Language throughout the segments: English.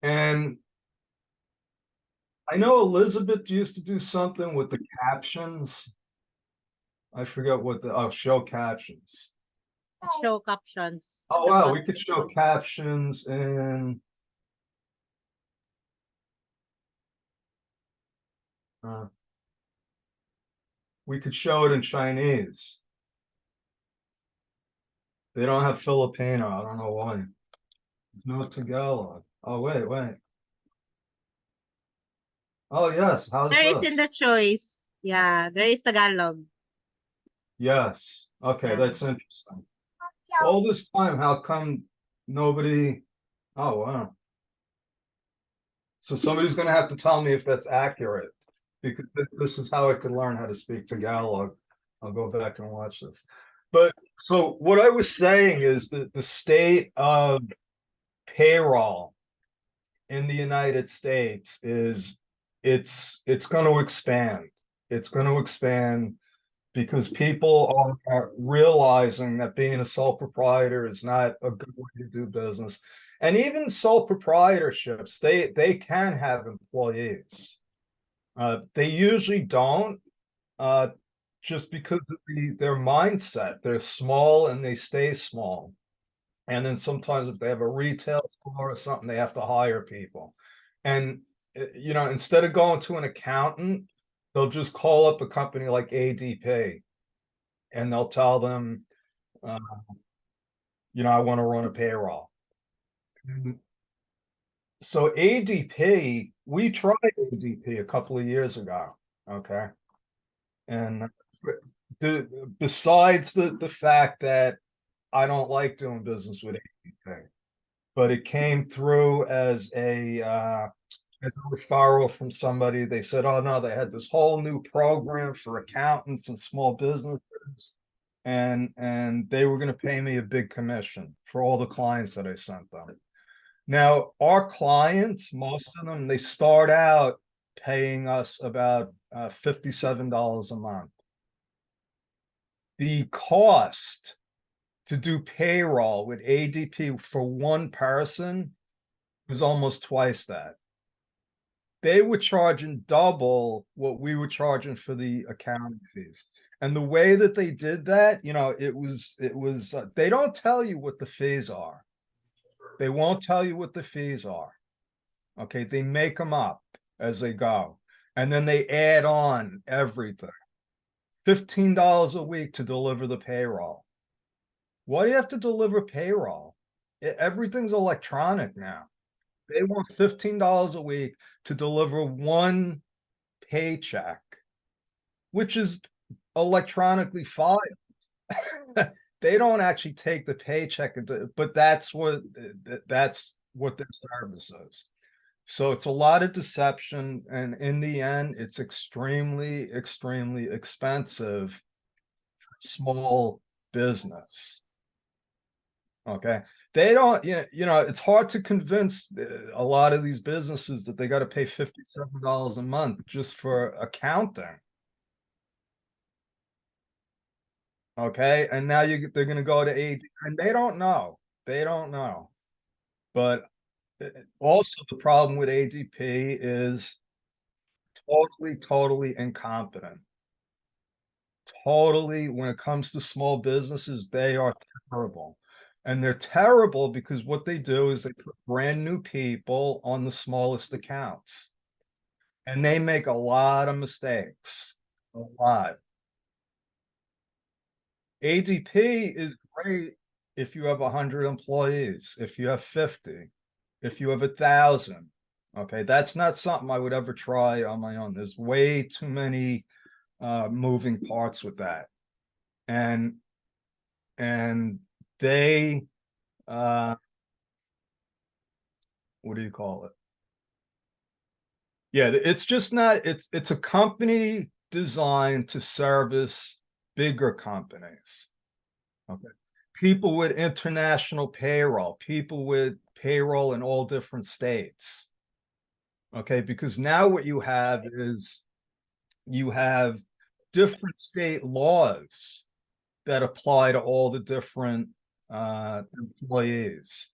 And I know Elizabeth used to do something with the captions. I forget what show captions. Show captions at Oh, the wow, we bottom. could show captions in, uh, we could show it in Chinese. They don't have Filipino. I don't know why. There's no Tagalog. Oh, wait. Oh, yes. How's There is in this? the choice. Yeah, there is Tagalog. Yes. Okay, Yeah. that's interesting. All this time, how come nobody? Oh, wow. So somebody's going to have to tell me if that's accurate, because this is how I could learn how to speak Tagalog. I'll go back and watch this. But so what I was saying is that the state of payroll in the United States is it's going to expand. It's going to expand because people are realizing that being a sole proprietor is not a good way to do business. And even sole proprietorships, they can have employees. They usually don't, uh, just because of their mindset. They're small and they stay small. And then sometimes if they have a retail store or something, they have to hire people. And instead of going to an accountant, they'll just call up a company like ADP and they'll tell them, uh, I want to run a payroll. And so ADP, we tried ADP a couple of years ago. Okay. And besides the fact that I don't like doing business with ADP, but it came through as a referral from somebody. They said, oh no, they had this whole new program for accountants and small businesses. And they were going to pay me a big commission for all the clients that I sent them. Now, our clients, most of them, they start out paying us about $57 a month. The cost to do payroll with ADP for one person was almost twice that. They were charging double what we were charging for the accounting fees. And the way that they did that, they don't tell you what the fees are. They won't tell you what the fees are. Okay, they make them up as they go. And then they add on everything. $15 a week to deliver the payroll. Why do you have to deliver payroll? Everything's electronic now. They want $15 a week to deliver one paycheck, which is electronically filed. They don't actually take the paycheck, but that's what their service is. So it's a lot of deception, and in the end, it's extremely, extremely expensive for small business. Okay. They don't, it's hard to convince a lot of these businesses that they got to pay $57 a month just for accounting. Okay. And now they're going to go to AD, and they don't know. They don't know. But also, the problem with ADP is totally, totally incompetent. Totally, when it comes to small businesses, they are terrible. And they're terrible because what they do is they put brand new people on the smallest accounts. And they make a lot of mistakes. A lot. ADP is great if you have 100 employees, if you have 50, if you have 1,000. Okay, that's not something I would ever try on my own. There's way too many moving parts with that. And and they what do you call it? Yeah, it's just not, it's a company designed to service bigger companies. Okay. People with international payroll, people with payroll in all different states. Okay, because now what you have is you have different state laws that apply to all the different employees.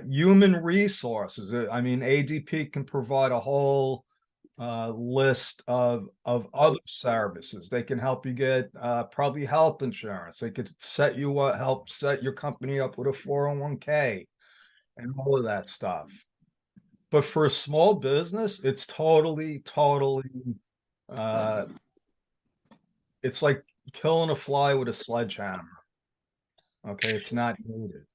Human resources. I mean, ADP can provide a whole list of other services. They can help you get probably health insurance. They could set you up, help set your company up with a 401k and all of that stuff. But for a small business, it's totally, it's like killing a fly with a sledgehammer. Okay, it's not needed.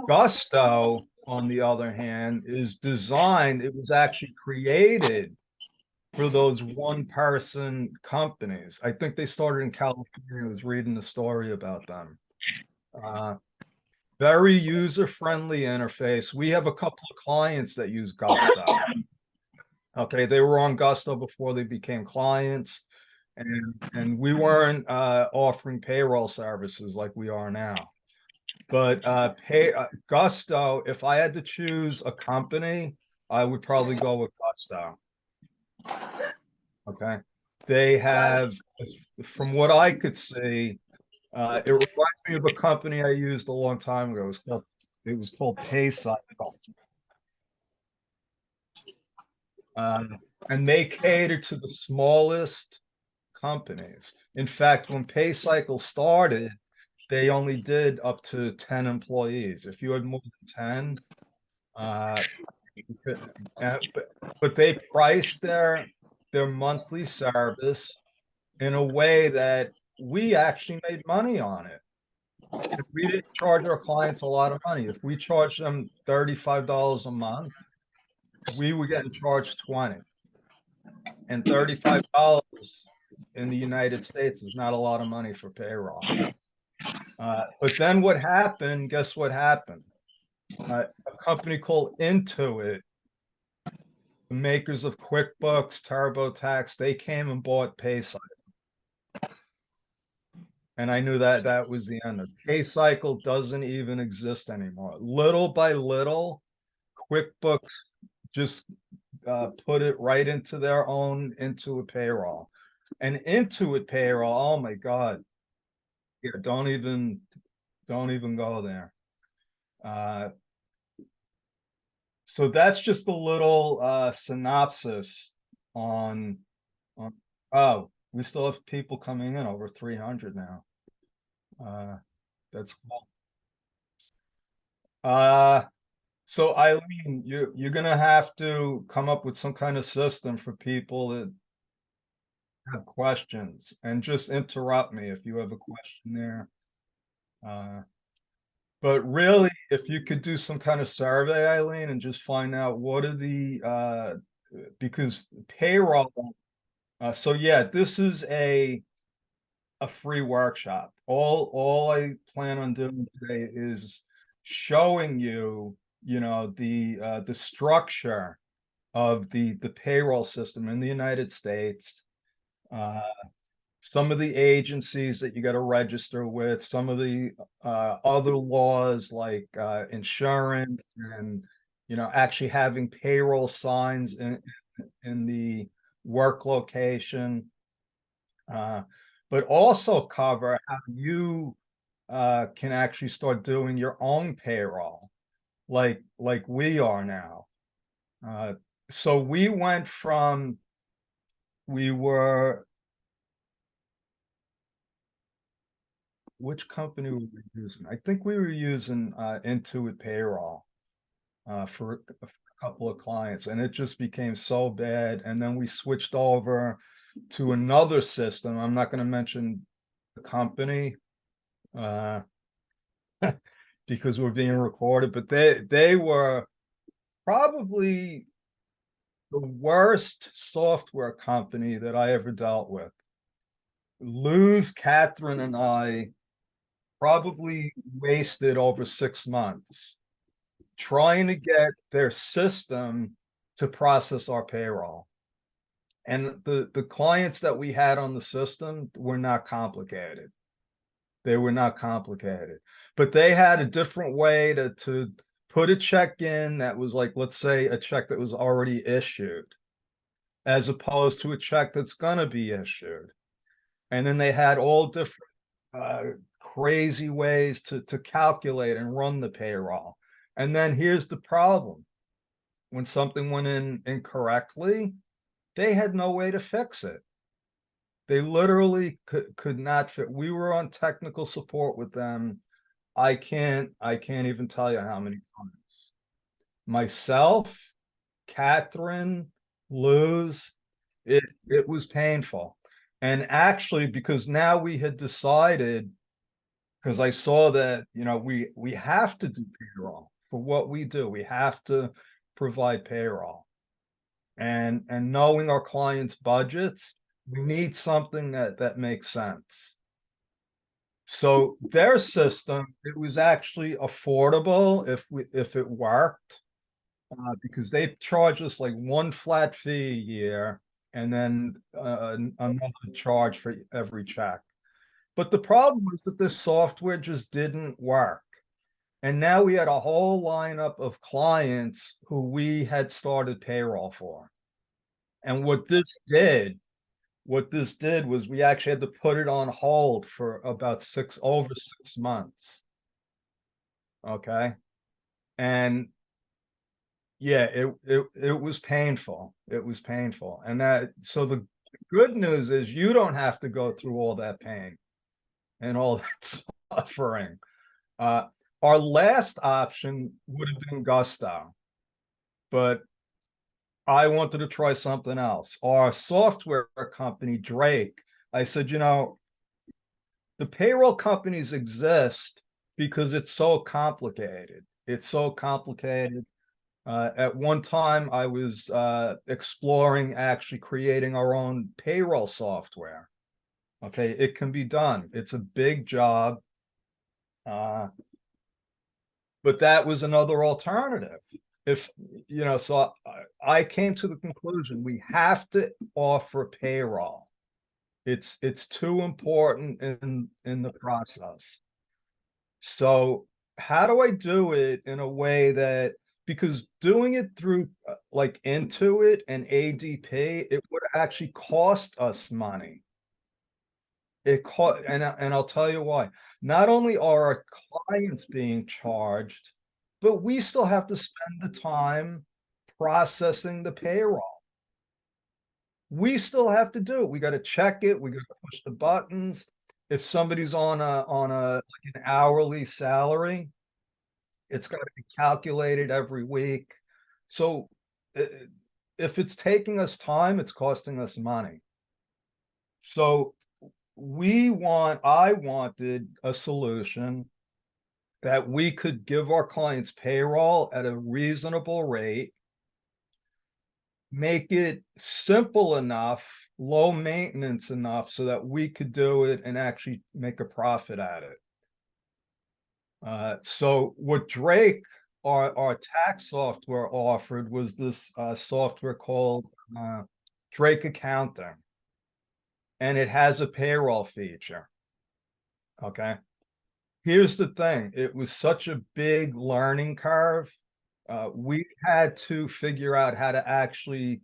Gusto, on the other hand, is designed, it was actually created for those one-person companies. I think they started in California. I was reading the story about them. Very user-friendly interface. We have a couple of clients that use Gusto. Okay, they were on Gusto before they became clients, and we weren't offering payroll services like we are now. But Gusto, if I had to choose a company, I would probably go with Gusto. Okay. They have, from what I could see, it reminds me of a company I used a long time ago. It was called PayCycle. And they cater to the smallest companies. In fact, when PayCycle started, they only did up to 10 employees. If you had more than 10, but they priced their monthly service in a way that we actually made money on it. If we didn't charge our clients a lot of money, if we charged them $35 a month, we were getting charged 20. And $35 in the United States is not a lot of money for payroll. But then what happened? Guess what happened? A company called Intuit, the makers of QuickBooks, TurboTax, they came and bought PayCycle. And I knew that that was the end of it. PayCycle doesn't even exist anymore. Little by little, QuickBooks just put it right into their own Intuit payroll. And Intuit payroll, oh my God. Yeah, don't even go there. So that's just a little synopsis on oh, we still have people coming in over 300 now. That's cool. So Eileen, you're gonna have to come up with some kind of system for people that have questions, and just interrupt me if you have a question there. But really, if you could do some kind of survey, Eileen, and just find out what are the because payroll. So yeah, this is a free workshop. All I plan on doing today is showing you, the structure of the payroll system in the United States, some of the agencies that you got to register with, some of the other laws like insurance, and actually having payroll signs in the work location, but also cover how you can actually start doing your own payroll, like we are now. So we went from, we were, which company were we using? I think we were using Intuit Payroll for a couple of clients, and it just became so bad. And then we switched over to another system. I'm not going to mention the company because we're being recorded, but they were probably the worst software company that I ever dealt with. Luz, Catherine, and I probably wasted over 6 months trying to get their system to process our payroll. And the clients that we had on the system were not complicated. They were not complicated, but they had a different way to put a check in that was like, let's say, a check that was already issued, as opposed to a check that's going to be issued. And then they had all different crazy ways to calculate and run the payroll. And then here's the problem. When something went in incorrectly, they had no way to fix it. They literally could not fit. We were on technical support with them. I can't even tell you how many times. Myself, Catherine, Luz, it was painful. And actually, because now we had decided, because I saw that, we have to do payroll for what we do. We have to provide payroll. And knowing our clients' budgets, we need something that makes sense. So their system, it was actually affordable if it worked, because they charge us like one flat fee a year and then another charge for every check. But the problem was that this software just didn't work. And now we had a whole lineup of clients who we had started payroll for. And what this did was we actually had to put it on hold for about over 6 months. Okay. And yeah, it was painful. It was painful. And so the good news is you don't have to go through all that pain and all that suffering. Our last option would have been Gusto, but I wanted to try something else. Our software company, Drake, I said, the payroll companies exist because it's so complicated. It's so complicated. At one time, I was exploring actually creating our own payroll software. Okay, it can be done. It's a big job. But that was another alternative. So I came to the conclusion we have to offer payroll. It's too important in the process. So how do I do it in a way that, because doing it through like Intuit and ADP, it would actually cost us money. And I'll tell you why. Not only are our clients being charged, but we still have to spend the time processing the payroll. We still have to do it. We got to check it. We got to push the buttons. If somebody's on like an hourly salary, it's got to be calculated every week. So if it's taking us time, it's costing us money. So I wanted a solution that we could give our clients payroll at a reasonable rate, make it simple enough, low maintenance enough so that we could do it and actually make a profit at it. So what Drake, our tax software, offered was this software called Drake Accounting. And it has a payroll feature. Okay. Here's the thing. It was such a big learning curve. We had to figure out how to actually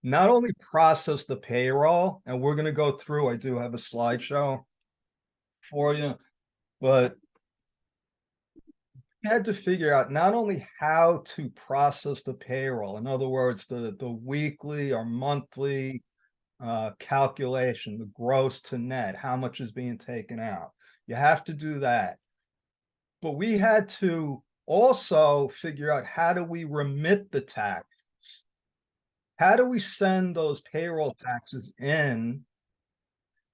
not only process the payroll, and we're going to go through, I do have a slideshow for you, but we had to figure out not only how to process the payroll, in other words, the weekly or monthly calculation, the gross to net, how much is being taken out. You have to do that. But we had to also figure out, how do we remit the taxes? How do we send those payroll taxes in?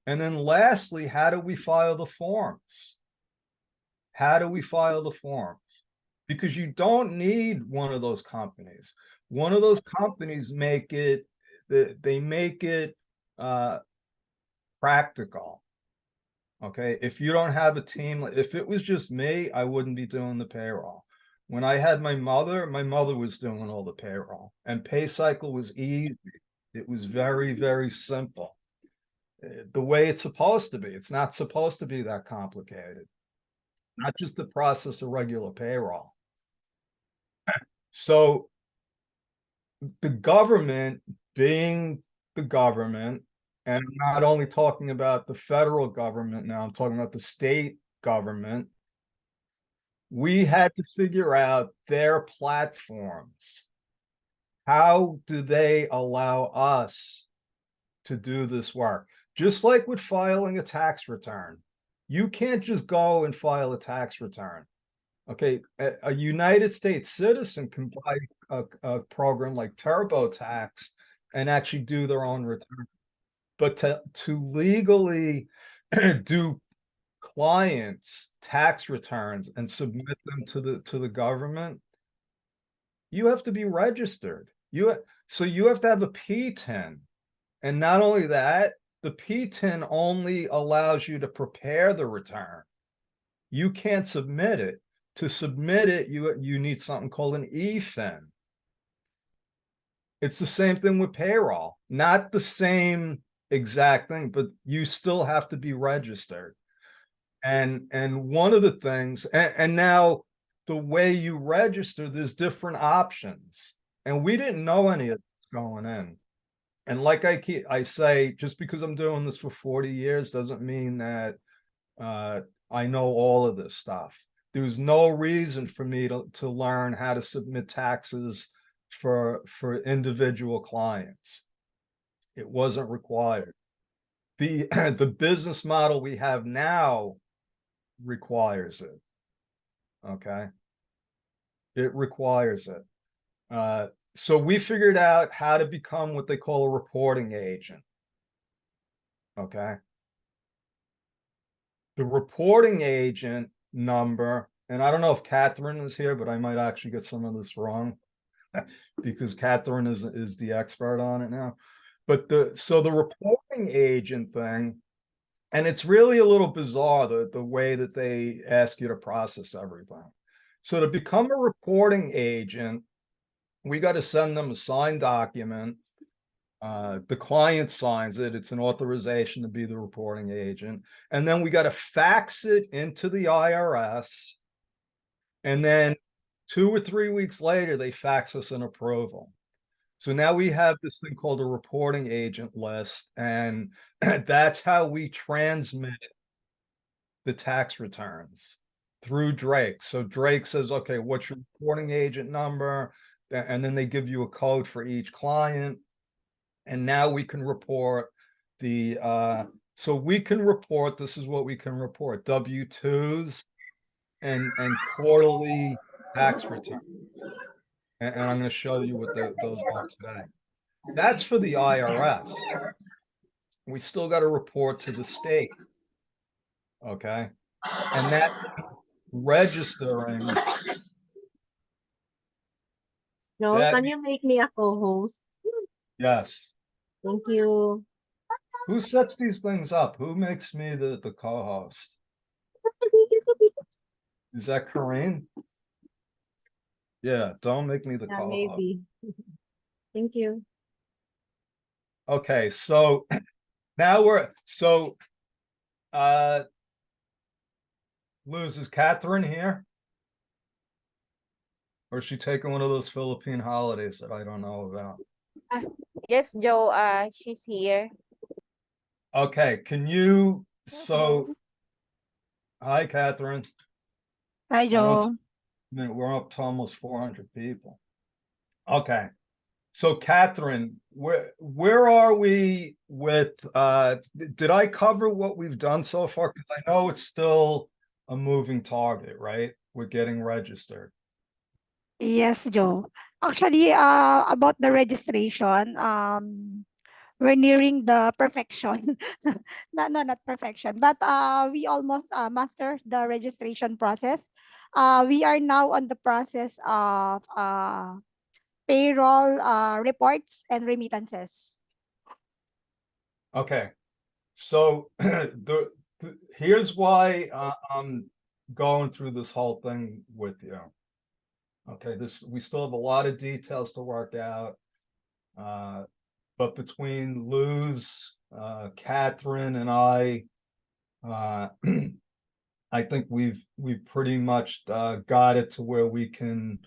And then lastly, how do we file the forms? How do we file the forms? Because you don't need one of those companies. One of those companies make it practical. Okay. If you don't have a team, if it was just me, I wouldn't be doing the payroll. When I had my mother was doing all the payroll, and PayCycle was easy. It was very, very simple. The way it's supposed to be. It's not supposed to be that complicated. Not just to process a regular payroll. So the government, being the government, and I'm not only talking about the federal government now, I'm talking about the state government, we had to figure out their platforms. How do they allow us to do this work? Just like with filing a tax return. You can't just go and file a tax return. Okay, a United States citizen can buy a program like TurboTax and actually do their own return. But to legally do clients' tax returns and submit them to the government, you have to be registered. So you have to have a P10. And not only that, the P10 only allows you to prepare the return. You can't submit it. To submit it, you need something called an EFIN. It's the same thing with payroll. Not the same exact thing, but you still have to be registered. And one of the things, and now the way you register, there's different options. And we didn't know any of this going in. And like I say, just because I'm doing this for 40 years doesn't mean that I know all of this stuff. There's no reason for me to learn how to submit taxes for individual clients. It wasn't required. The business model we have now requires it. Okay. It requires it. So we figured out how to become what they call a reporting agent. Okay. The reporting agent number, and I don't know if Catherine is here, but I might actually get some of this wrong because Catherine is the expert on it now. But so the reporting agent thing, and it's really a little bizarre, the way that they ask you to process everything. So to become a reporting agent, we got to send them a signed document. The client signs it. It's an authorization to be the reporting agent. And then we got to fax it into the IRS. And then 2 or 3 weeks later, they fax us an approval. So now we have this thing called a reporting agent list, and that's how we transmit the tax returns through Drake. So Drake says, okay, what's your reporting agent number? And then they give you a code for each client. And now we can report so we can report, this is what we can report, W-2s and quarterly tax returns. And I'm going to show you what those are today. That's for the IRS. We still got to report to the state. Okay. And that registering. No, That, can you make me a co-host? yes. Thank you. Who sets these things up? Who makes me the co-host? Is that Corinne? Yeah, don't make me the Yeah, co-host. maybe. Thank you. Okay, so now Luz, is Catherine here? Or is she taking one of those Philippine holidays that I don't know about? Yes, Joe, she's here. Okay, can you, hi, Catherine. Hi, Joe. We're up to almost 400 people. Okay. So Catherine, where are we with, did I cover what we've done so far? Because I know it's still a moving target, right? We're getting registered. Yes, Joe. Actually, about the registration, we're nearing the perfection. Not perfection, but we almost master the registration process. We are now on the process of payroll reports and remittances. Okay. So here's why I'm going through this whole thing with you. Okay, we still have a lot of details to work out. But between Luz, Catherine, and I think we've pretty much got it to where we can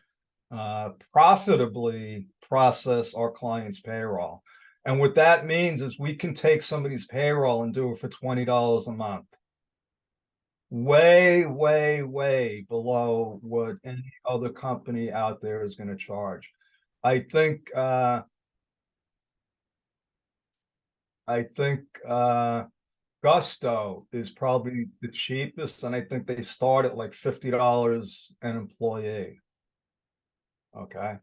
profitably process our clients' payroll. And what that means is we can take somebody's payroll and do it for $20 a month. way, way, way below what any other company out there is gonna charge. I think, Gusto is probably the cheapest, and I think they start at like $50 an employee. Okay.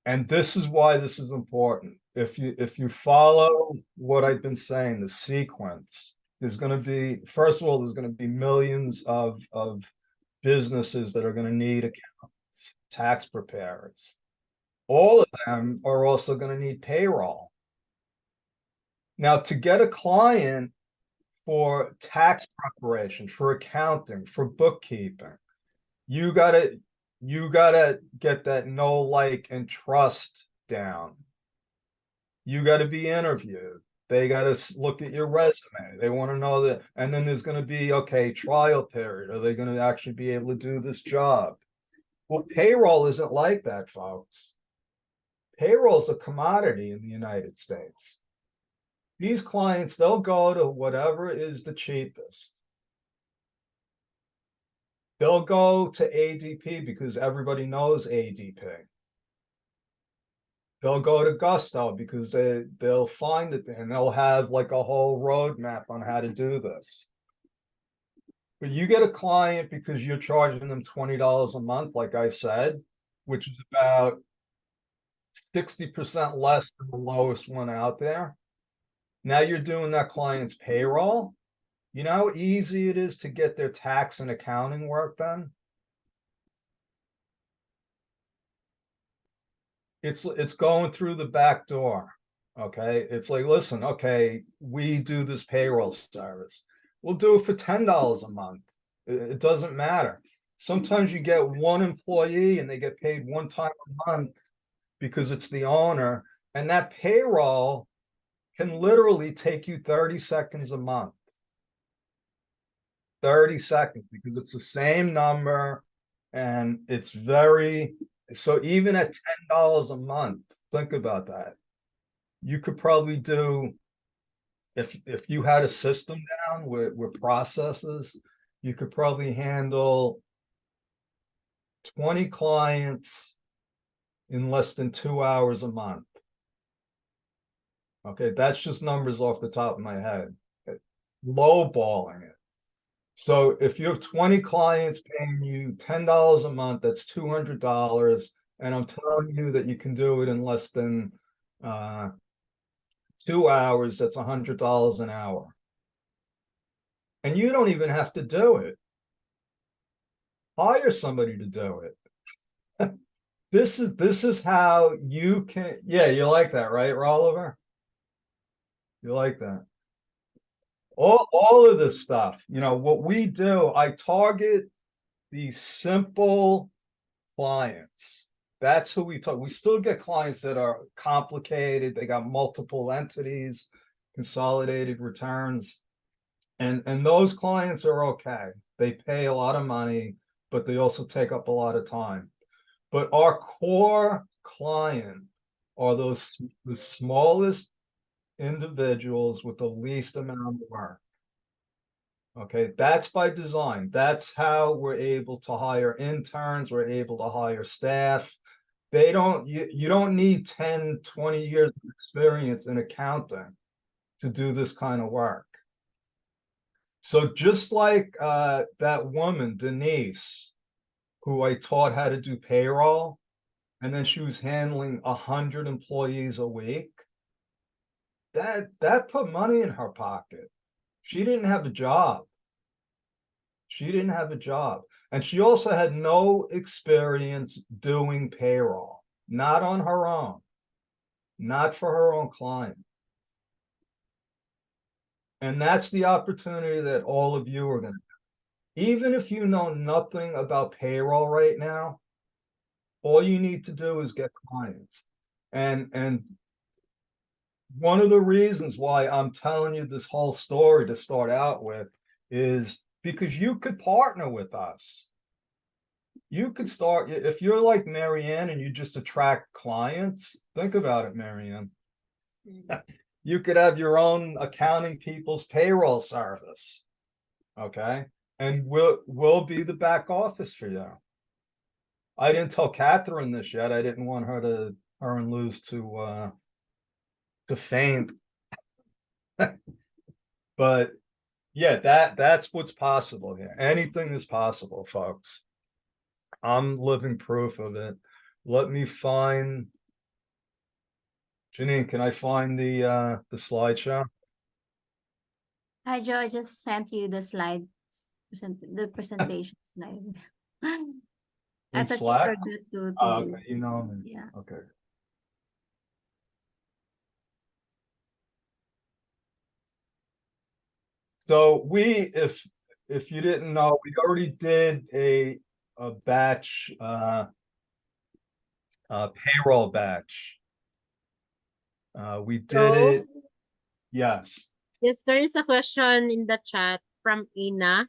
And this is why this is important. If you follow what I've been saying, the sequence, there's gonna be, first of all, there's gonna be millions of businesses that are gonna need accountants, tax preparers. All of them are also gonna need payroll. Now, to get a client for tax preparation, for accounting, for bookkeeping, you gotta get that know, like, and trust down. You gotta be interviewed. They gotta look at your resume. They want to know that, and then there's gonna be, okay, trial period. Are they gonna actually be able to do this job? Well, payroll isn't like that, folks. Payroll is a commodity in the United States. These clients, they'll go to whatever is the cheapest. They'll go to ADP because everybody knows ADP. They'll go to Gusto because they'll find it and they'll have like a whole roadmap on how to do this. But you get a client because you're charging them $20 a month, like I said, which is about 60% less than the lowest one out there. Now you're doing that client's payroll. You know how easy it is to get their tax and accounting work done? It's going through the back door. Okay. It's like, listen, okay, we do this payroll service. We'll do it for $10 a month. It doesn't matter. Sometimes you get one employee and they get paid one time a month because it's the owner, and that payroll can literally take you 30 seconds a month. 30 seconds, because it's the same number and it's very, so even at $10 a month, think about that. You could probably do, if you had a system down with processes, you could probably handle 20 clients in less than 2 hours a month. Okay, that's just numbers off the top of my head. Lowballing it. So if you have 20 clients paying you $10 a month, that's $200. And I'm telling you that you can do it in less than 2 hours, that's $100 an hour. And you don't even have to do it. Hire somebody to do it. This is how you can, yeah, you like that, right, Rolliver? You like that? All of this stuff, you know, what we do, I target these simple clients. That's who we talk. We still get clients that are complicated. They got multiple entities, consolidated returns. And those clients are okay. They pay a lot of money, but they also take up a lot of time. But our core client are those the smallest individuals with the least amount of work. Okay, that's by design. That's how we're able to hire interns, we're able to hire staff. They don't, you don't need 10, 20 years of experience in accounting to do this kind of work. So just like that woman, Denise, who I taught how to do payroll, and then she was handling 100 employees a week, that put money in her pocket. She didn't have a job. She didn't have a job. And she also had no experience doing payroll, not on her own, not for her own client. And that's the opportunity that all of you are going to, even if you know nothing about payroll right now, all you need to do is get clients. And one of the reasons why I'm telling you this whole story to start out with is because you could partner with us. You could start, if you're like Marianne and you just attract clients, think about it, Marianne. you could have your own accounting people's payroll service. Okay, and we'll be the back office for you. I didn't tell Catherine this yet. I didn't want her and Luz to faint. But yeah, that's what's possible here. Anything is possible, folks. I'm living proof of it. Let me find Janine, can I find the slideshow? Hi, Joe. I just sent you the slides, the presentation slide. I In thought you Slack? forgot Oh, to okay, you know, yeah. okay. So if you didn't know, we already did a batch, payroll batch. We did So, it, yes. yes, there is a question in the chat from Ina.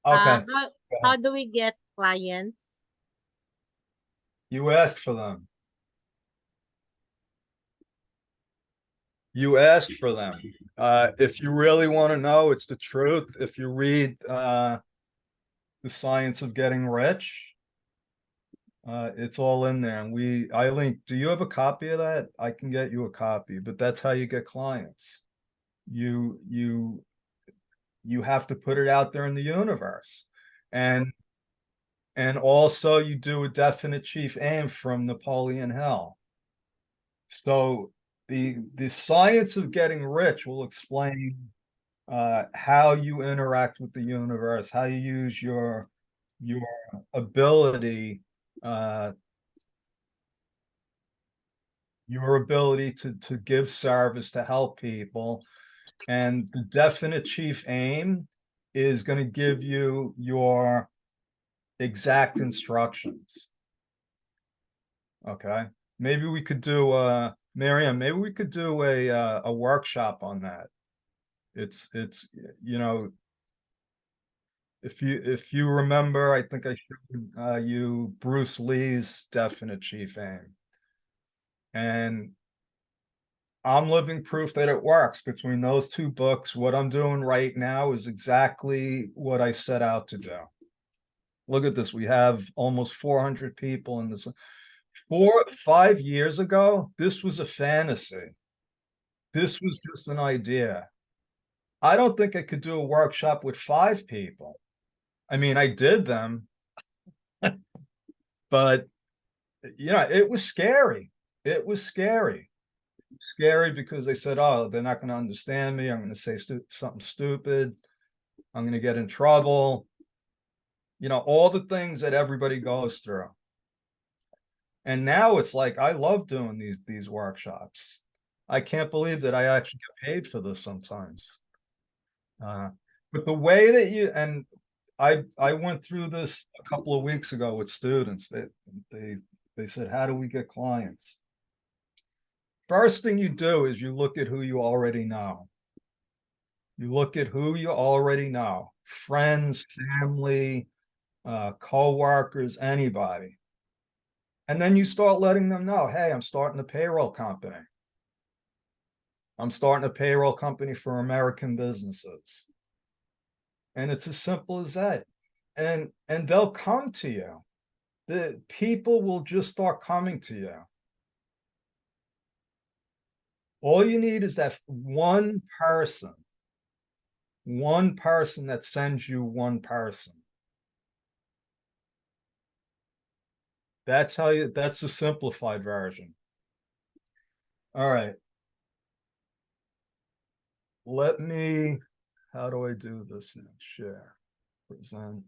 Okay, How do we get clients? you asked for them. You asked for them. If you really want to know, it's the truth. If you read The Science of Getting Rich, it's all in there. And I link. Do you have a copy of that? I can get you a copy, but that's how you get clients. You have to put it out there in the universe. And also you do a definite chief aim from Napoleon Hill. So the science of getting rich will explain how you interact with the universe, how you use your ability, to give service, to help people. And the definite chief aim is going to give you your exact instructions. Okay. Maybe we could do Miriam, maybe we could do a workshop on that. It's you know, if you remember, I think I showed you Bruce Lee's definite chief aim. And I'm living proof that it works. Between those two books, what I'm doing right now is exactly what I set out to do. Look at this. We have almost 400 people in this. 5 years ago, this was a fantasy. This was just an idea. I don't think I could do a workshop with 5 people. I mean, I did them, but it was scary. It was scary. Scary because they said, oh, they're not going to understand me. I'm going to say something stupid. I'm going to get in trouble. All the things that everybody goes through. And now it's like, I love doing these workshops. I can't believe that I actually get paid for this sometimes. But the way that and I went through this a couple of weeks ago with students that they said, how do we get clients? First thing you do is you look at who you already know. You look at who you already know, friends, family, co-workers, anybody. And then you start letting them know, hey, I'm starting a payroll company. I'm starting a payroll company for American businesses. And it's as simple as that. And they'll come to you. The people will just start coming to you. All you need is that one person that sends you one person. That's the simplified version. All right. How do I do this now? Share, present.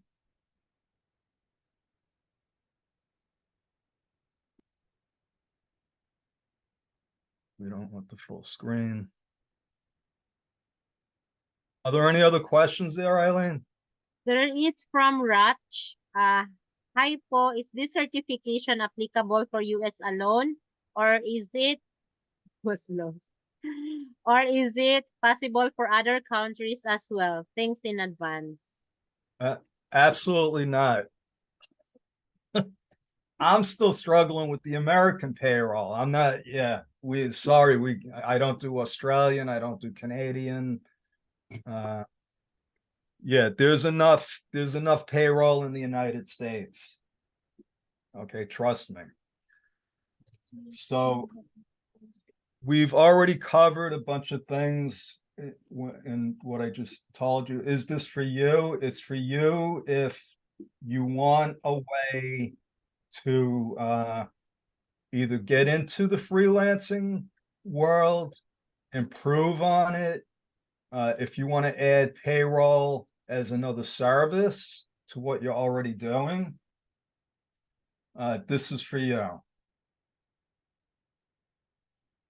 We don't want the full screen. Are there any other questions there, Eileen? There is from Rach. Hi po, is this certification applicable for US alone? Or is it was lost? Or is it possible for other countries as well? Thanks in advance. Absolutely not. I'm still struggling with the American payroll. I'm not, yeah, I don't do Australian, I don't do Canadian. Yeah, there's enough payroll in the United States. Okay, trust me. So we've already covered a bunch of things in what I just told you. Is this for you? It's for you if you want a way to either get into the freelancing world, improve on it. If you want to add payroll as another service to what you're already doing, this is for you.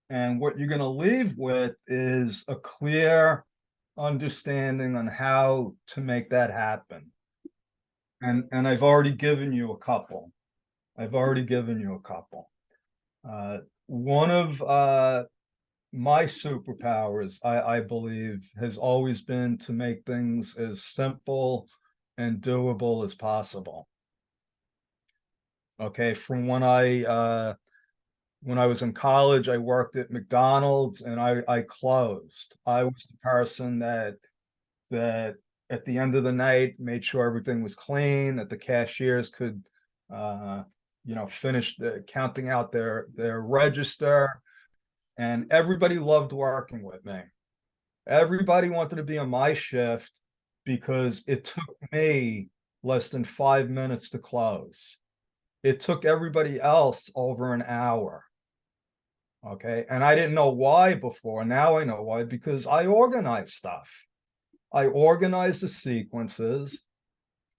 And what you're going to leave with is a clear understanding on how to make that happen. And I've already given you a couple. One of my superpowers, I believe, has always been to make things as simple and doable as possible. Okay, from when I was in college, I worked at McDonald's and I closed. I was the person that at the end of the night made sure everything was clean, that the cashiers could finish counting out their register. And everybody loved working with me. Everybody wanted to be on my shift because it took me less than 5 minutes to close. It took everybody else over an hour. Okay. And I didn't know why before. Now I know why, because I organized stuff. I organized the sequences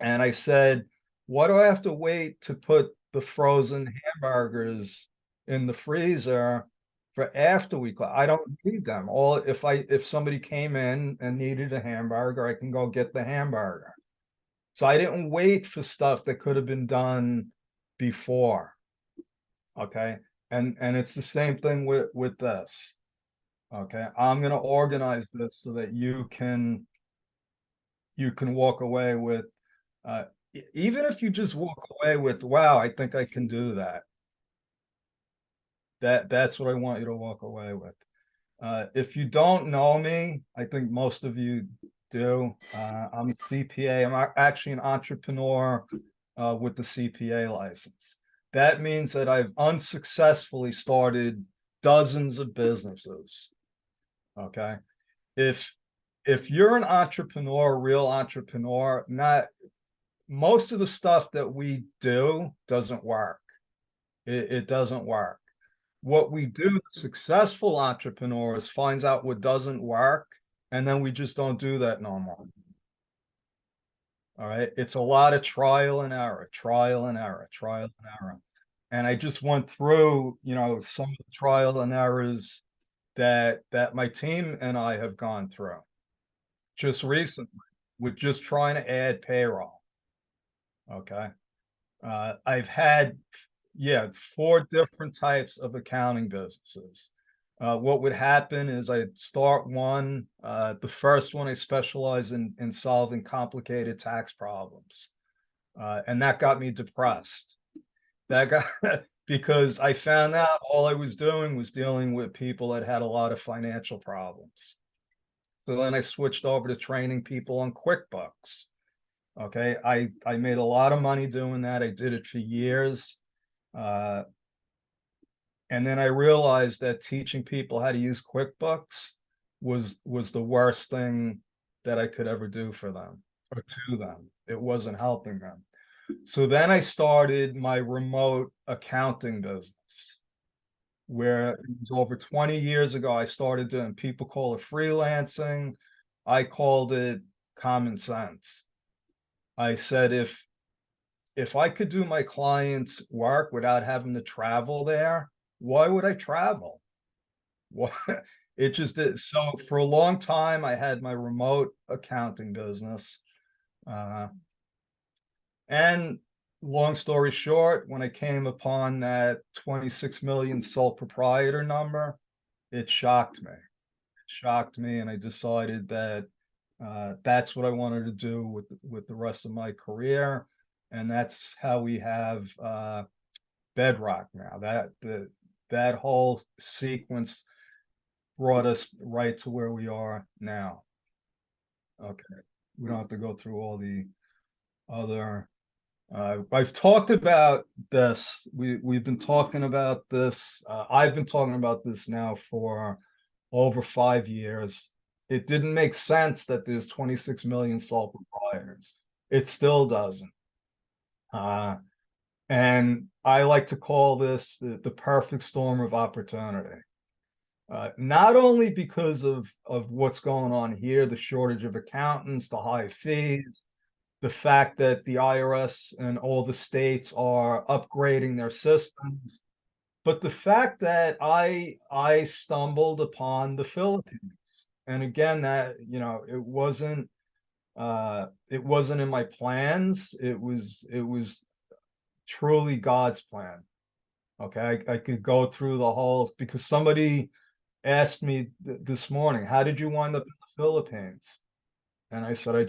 and I said, what do I have to wait to put the frozen hamburgers in the freezer for after we close? I don't need them. If somebody came in and needed a hamburger, I can go get the hamburger. So I didn't wait for stuff that could have been done before. Okay. And it's the same thing with this. Okay. I'm going to organize this so that you can walk away with, even if you just walk away with, wow, I think I can do that. That's what I want you to walk away with. If you don't know me, I think most of you do. I'm a CPA. I'm actually an entrepreneur with the CPA license. That means that I've unsuccessfully started dozens of businesses. Okay. If you're an entrepreneur, a real entrepreneur, most of the stuff that we do doesn't work. It doesn't work. What we do, successful entrepreneurs, finds out what doesn't work, and then we just don't do that no more. All right. It's a lot of trial and error. And I just went through, some of the trial and errors that my team and I have gone through just recently with just trying to add payroll. Okay. I've had, 4 different types of accounting businesses. What would happen is I'd start one. The first one, I specialize in solving complicated tax problems. And that got me depressed. Because I found out all I was doing was dealing with people that had a lot of financial problems. So then I switched over to training people on QuickBooks. Okay, I made a lot of money doing that. I did it for years. And then I realized that teaching people how to use QuickBooks was the worst thing that I could ever do for them or to them. It wasn't helping them. So then I started my remote accounting business, where it was over 20 years ago. I started doing, people call it freelancing. I called it common sense. I said, if I could do my clients' work without having to travel there, why would I travel? What? It just did. So for a long time, I had my remote accounting business. And long story short, when I came upon that 26 million sole proprietor number, it shocked me. And I decided that that's what I wanted to do with the rest of my career. And that's how we have bedrock now. That whole sequence brought us right to where we are now. Okay, we don't have to go through all the other. I've talked about this. We've been talking about this. I've been talking about this now for over 5 years. It didn't make sense that there's 26 million sole proprietors. It still doesn't. And I like to call this the perfect storm of opportunity. Not only because of what's going on here, the shortage of accountants, the high fees, the fact that the IRS and all the states are upgrading their systems, but the fact that I stumbled upon the Philippines. And again, that, you know, it wasn't in my plans. It was truly God's plan. Okay, I could go through the whole, because somebody asked me this morning, how did you wind up in the Philippines? And I said, I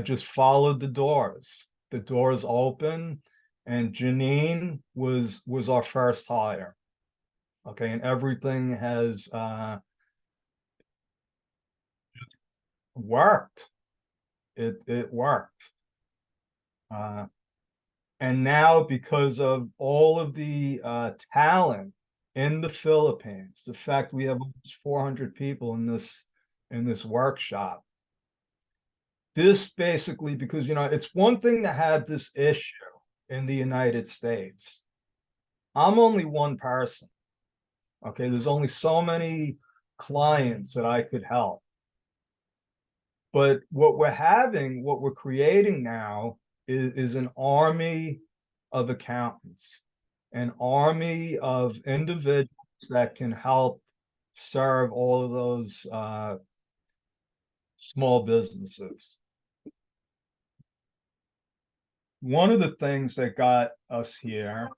just followed the doors. The doors open, and Janine was our first hire. Okay, and everything has worked. It worked. And now, because of all of the talent in the Philippines, the fact we have almost 400 people in this workshop, this basically, because, you know, it's one thing to have this issue in the United States. I'm only one person. Okay, there's only so many clients that I could help. But what we're creating now is an army of accountants, an army of individuals that can help serve all of those small businesses. One of the things that got us here,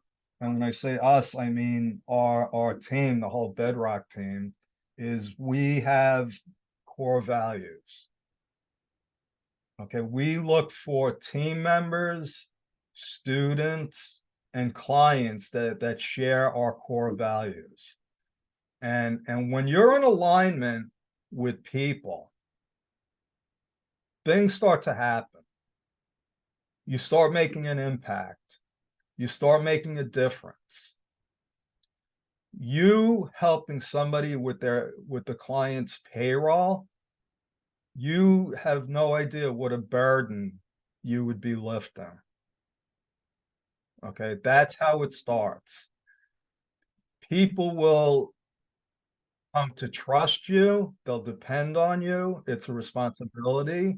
and when I say us, I mean our team, the whole Bedrock team, is we have core values. Okay, we look for team members, students, and clients that share our core values. And when you're in alignment with people, things start to happen. You start making an impact. You start making a difference. You helping somebody with the client's payroll, you have no idea what a burden you would be lifting. Okay, that's how it starts. People will come to trust you. They'll depend on you. It's a responsibility.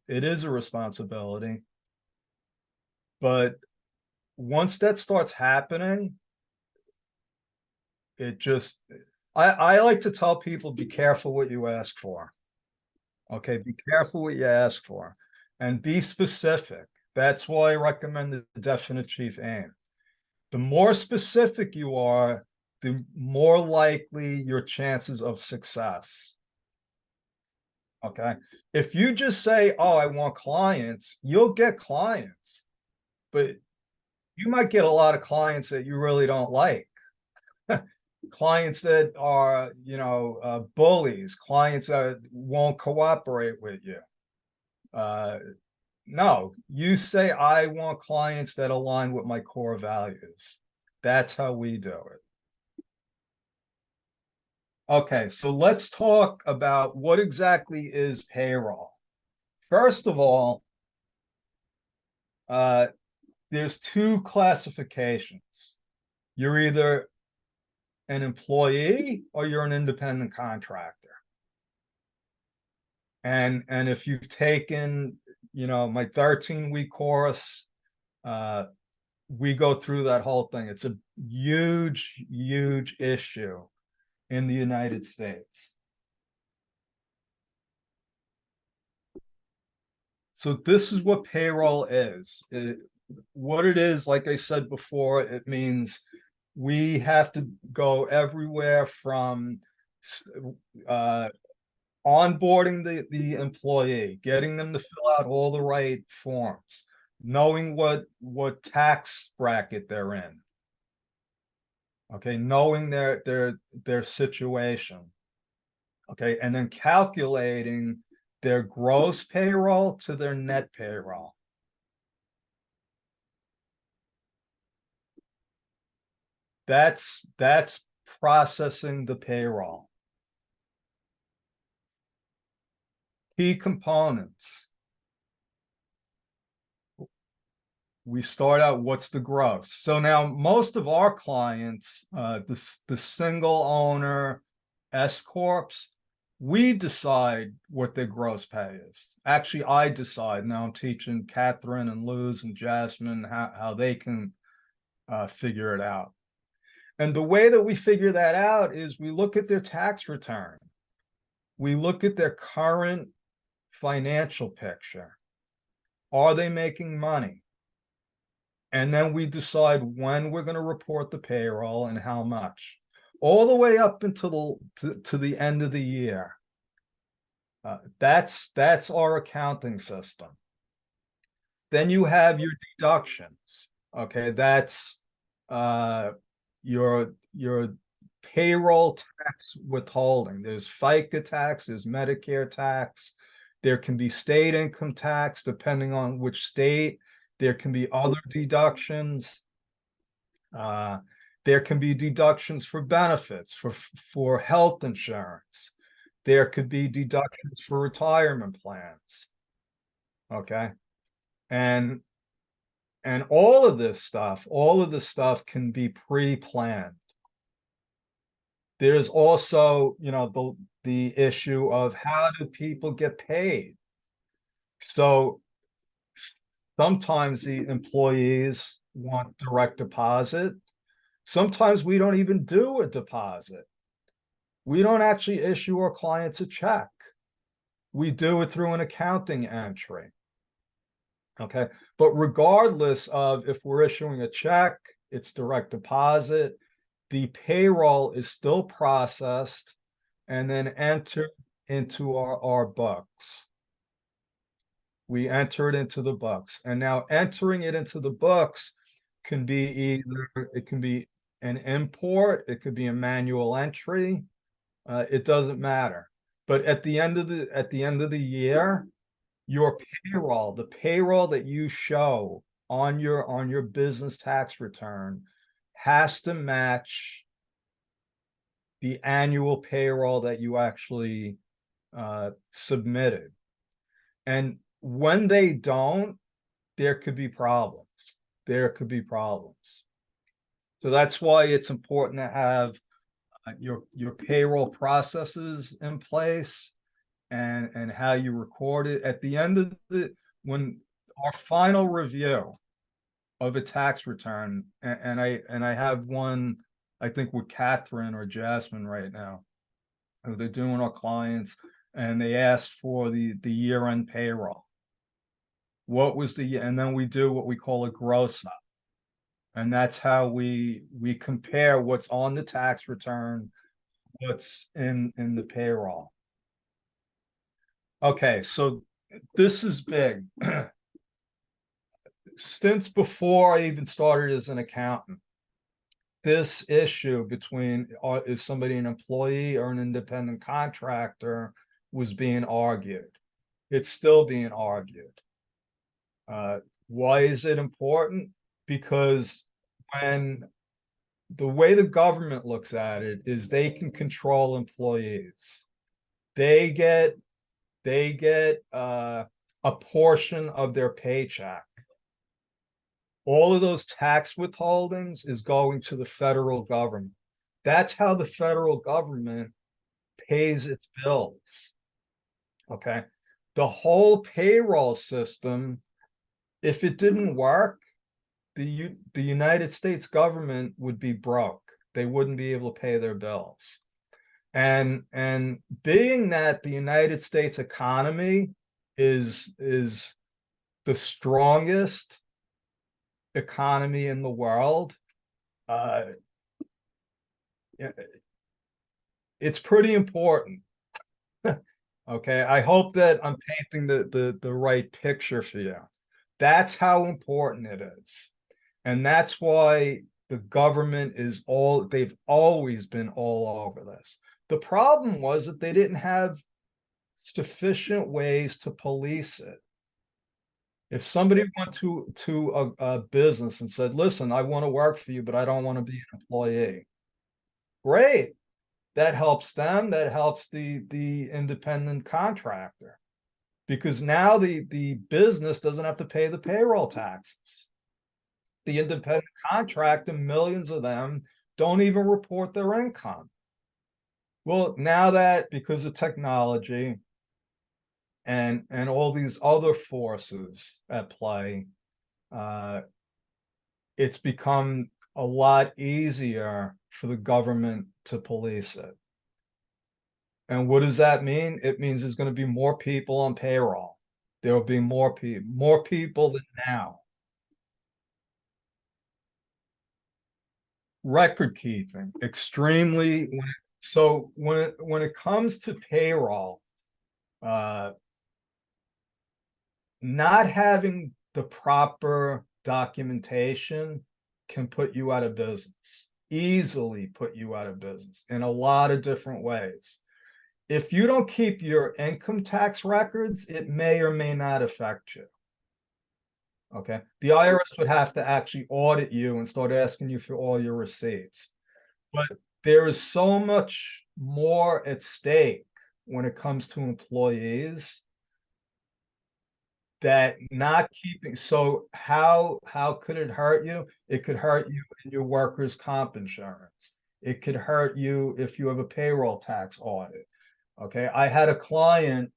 It is a responsibility. But once that starts happening, it just, I like to tell people, be careful what you ask for. Okay, be careful what you ask for, and be specific. That's why I recommend the definite chief aim. The more specific you are, the more likely your chances of success. Okay, if you just say, oh, I want clients, you'll get clients, but you might get a lot of clients that you really don't like. Clients that are, you know, bullies, clients that won't cooperate with you. No, you say, I want clients that align with my core values. That's how we do it. Okay, so let's talk about what exactly is payroll. First of all, there's two classifications. You're either an employee or you're an independent contractor. And if you've taken, you know, my 13-week course, we go through that whole thing. It's a huge, huge issue in the United States. So this is what payroll is. What it is, like I said before, it means we have to go everywhere from onboarding the employee, getting them to fill out all the right forms, knowing what tax bracket they're in. Okay, knowing their situation. Okay, and then calculating their gross payroll to their net payroll. That's processing the payroll. Key components. We start out, what's the gross? So now most of our clients, the single owner S corps, we decide what their gross pay is. Actually, I decide. Now I'm teaching Catherine and Luz and Jasmine how they can figure it out. And the way that we figure that out is we look at their tax return. We look at their current financial picture. Are they making money? And then we decide when we're going to report the payroll and how much, all the way up until to the end of the year. That's our accounting system. Then you have your deductions. Okay, that's your payroll tax withholding. There's FICA tax, there's Medicare tax. There can be state income tax depending on which state. There can be other deductions. There can be deductions for benefits, for health insurance. There could be deductions for retirement plans. Okay. And all of this stuff can be pre-planned. There's also, the issue of how do people get paid? So sometimes the employees want direct deposit. Sometimes we don't even do a deposit. We don't actually issue our clients a check. We do it through an accounting entry. Okay, but regardless of if we're issuing a check, it's direct deposit, the payroll is still processed and then entered into our books. We enter it into the books, and now entering it into the books can be it can be an import, it could be a manual entry. It doesn't matter. But at the end of the year, your payroll, the payroll that you show on your business tax return, has to match the annual payroll that you actually submitted. And when they don't, there could be problems. There could be problems. So that's why it's important to have your payroll processes in place and how you record it. At the end of when our final review of a tax return, and I have one, I think with Catherine or Jasmine right now, who they're doing our clients, and they asked for the year-end payroll. What was and then we do what we call a gross up. And that's how we compare what's on the tax return, what's in the payroll. Okay, so this is big. Since before I even started as an accountant, this issue between is somebody an employee or an independent contractor was being argued. It's still being argued. Why is it important? Because when the way the government looks at it is they can control employees. They get a portion of their paycheck. All of those tax withholdings is going to the federal government. That's how the federal government pays its bills. Okay. The whole payroll system, if it didn't work, the United States government would be broke. They wouldn't be able to pay their bills. And being that the United States economy is the strongest economy in the world, it's pretty important. Okay, I hope that I'm painting the right picture for you. That's how important it is. And that's why the government is they've always been all over this. The problem was that they didn't have sufficient ways to police it. If somebody went to a business and said, listen, I want to work for you, but I don't want to be an employee. Great. That helps them. That helps the independent contractor. Because now the business doesn't have to pay the payroll taxes. The independent contractor, millions of them, don't even report their income. Well, now that because of technology and all these other forces at play, it's become a lot easier for the government to police it. And what does that mean? It means there's going to be more people on payroll. There will be more people than now. Record keeping, extremely. So when it comes to payroll, not having the proper documentation can put you out of business, easily put you out of business in a lot of different ways. If you don't keep your income tax records, it may or may not affect you. Okay. The IRS would have to actually audit you and start asking you for all your receipts. But there is so much more at stake when it comes to employees that not keeping. So how could it hurt you? It could hurt you in your workers' comp insurance. It could hurt you if you have a payroll tax audit. Okay. I had a client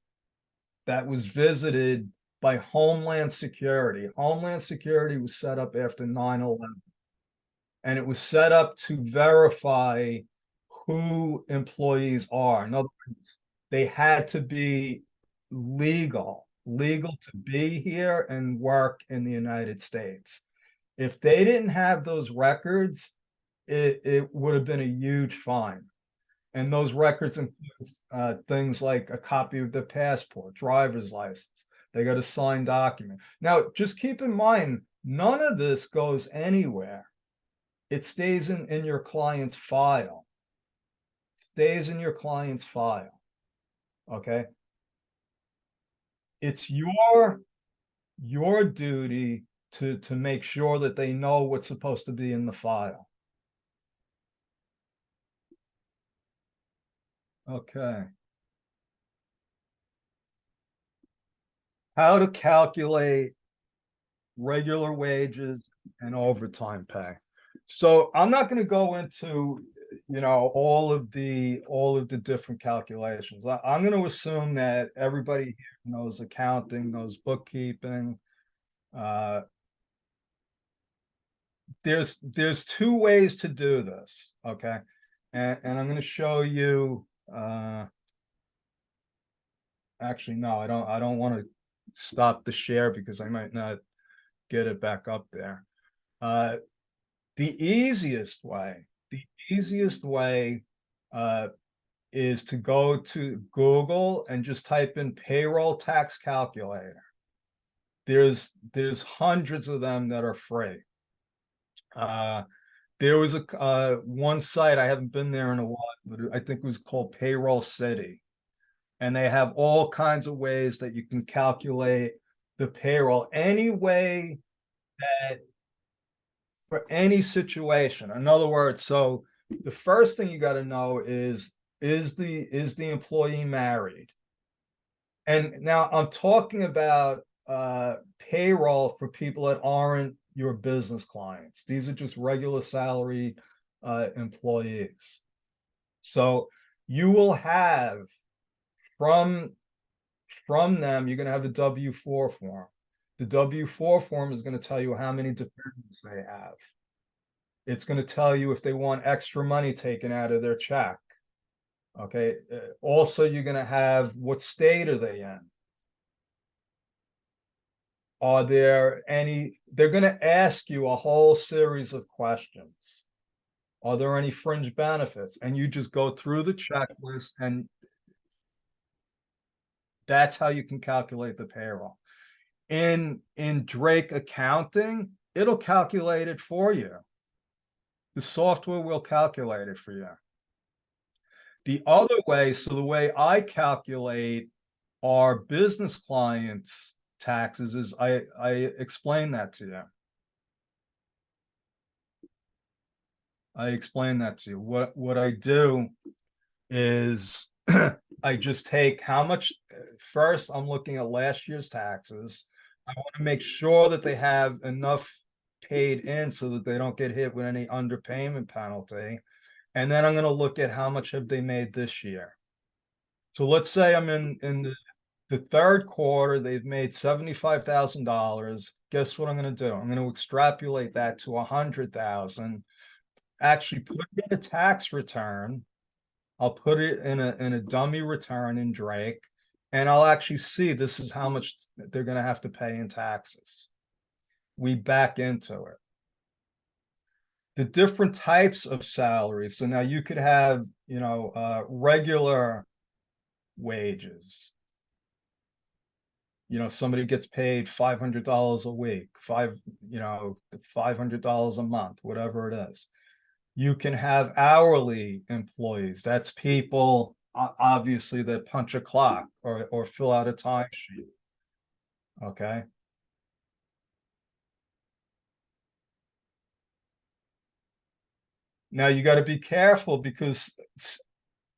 that was visited by Homeland Security. Homeland Security was set up after 9/11. And it was set up to verify who employees are. In other words, they had to be legal to be here and work in the United States. If they didn't have those records, it would have been a huge fine. And those records include things like a copy of their passport, driver's license. They got a signed document. Now, just keep in mind, none of this goes anywhere. It stays in your client's file. Stays in your client's file. Okay. It's your duty to make sure that they know what's supposed to be in the file. Okay. How to calculate regular wages and overtime pay. So I'm not going to go into, all of the different calculations. I'm going to assume that everybody here knows accounting, knows bookkeeping. There's two ways to do this. Okay. And I'm going to show you, actually, no, I don't want to stop the share because I might not get it back up there. The easiest way is to go to Google and just type in payroll tax calculator. There's hundreds of them that are free. There was one site, I haven't been there in a while, but I think it was called Payroll City. And they have all kinds of ways that you can calculate the payroll any way that for any situation. In other words, so the first thing you got to know is the employee married? And now I'm talking about payroll for people that aren't your business clients. These are just regular salary employees. So you will have from them, you're going to have a W-4 form. The W-4 form is going to tell you how many dependents they have. It's going to tell you if they want extra money taken out of their check. Okay. Also, you're going to have what state are they in? Are there any? They're going to ask you a whole series of questions. Are there any fringe benefits? And you just go through the checklist, and that's how you can calculate the payroll. in Drake accounting, it'll calculate it for you. The software will calculate it for you. The other way, so the way I calculate our business clients' taxes is I explain that to you. I explain that to you. What I do is I just take how much, first I'm looking at last year's taxes. I want to make sure that they have enough paid in so that they don't get hit with any underpayment penalty. And then I'm going to look at how much have they made this year. So let's say I'm in the third quarter, they've made $75,000. Guess what I'm going to do? I'm going to extrapolate that to 100,000. Actually put it in a tax return. I'll put it in a dummy return in Drake, and I'll actually see this is how much they're going to have to pay in taxes. We back into it. The different types of salaries. So now you could have, regular wages. Somebody gets paid $500 a week, $500 a month, whatever it is. You can have hourly employees. That's people, obviously, that punch a clock or fill out a timesheet. Okay. Now you got to be careful because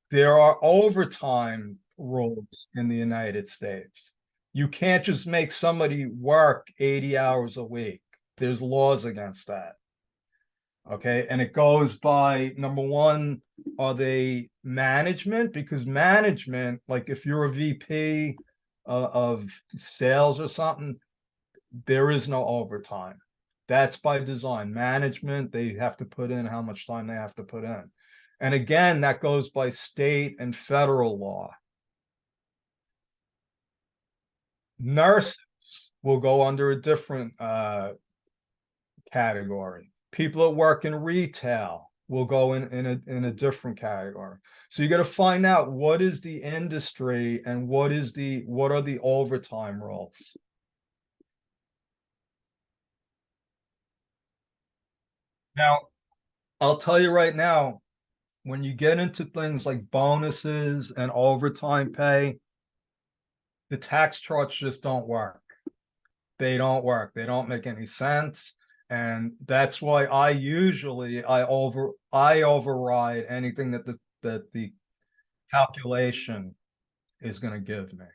there are overtime rules in the United States. You can't just make somebody work 80 hours a week. There's laws against that. Okay, and it goes by, number one, are they management? Because management, like if you're a VP of sales or something, there is no overtime. That's by design. Management, they have to put in how much time they have to put in. And again, that goes by state and federal law. Nurses will go under a different category. People that work in retail will go in a different category. So you got to find out what is the industry and what are the overtime rules. Now, I'll tell you right now, when you get into things like bonuses and overtime pay, the tax charts just don't work. They don't work. They don't make any sense. And that's why I override anything that the calculation is going to give me.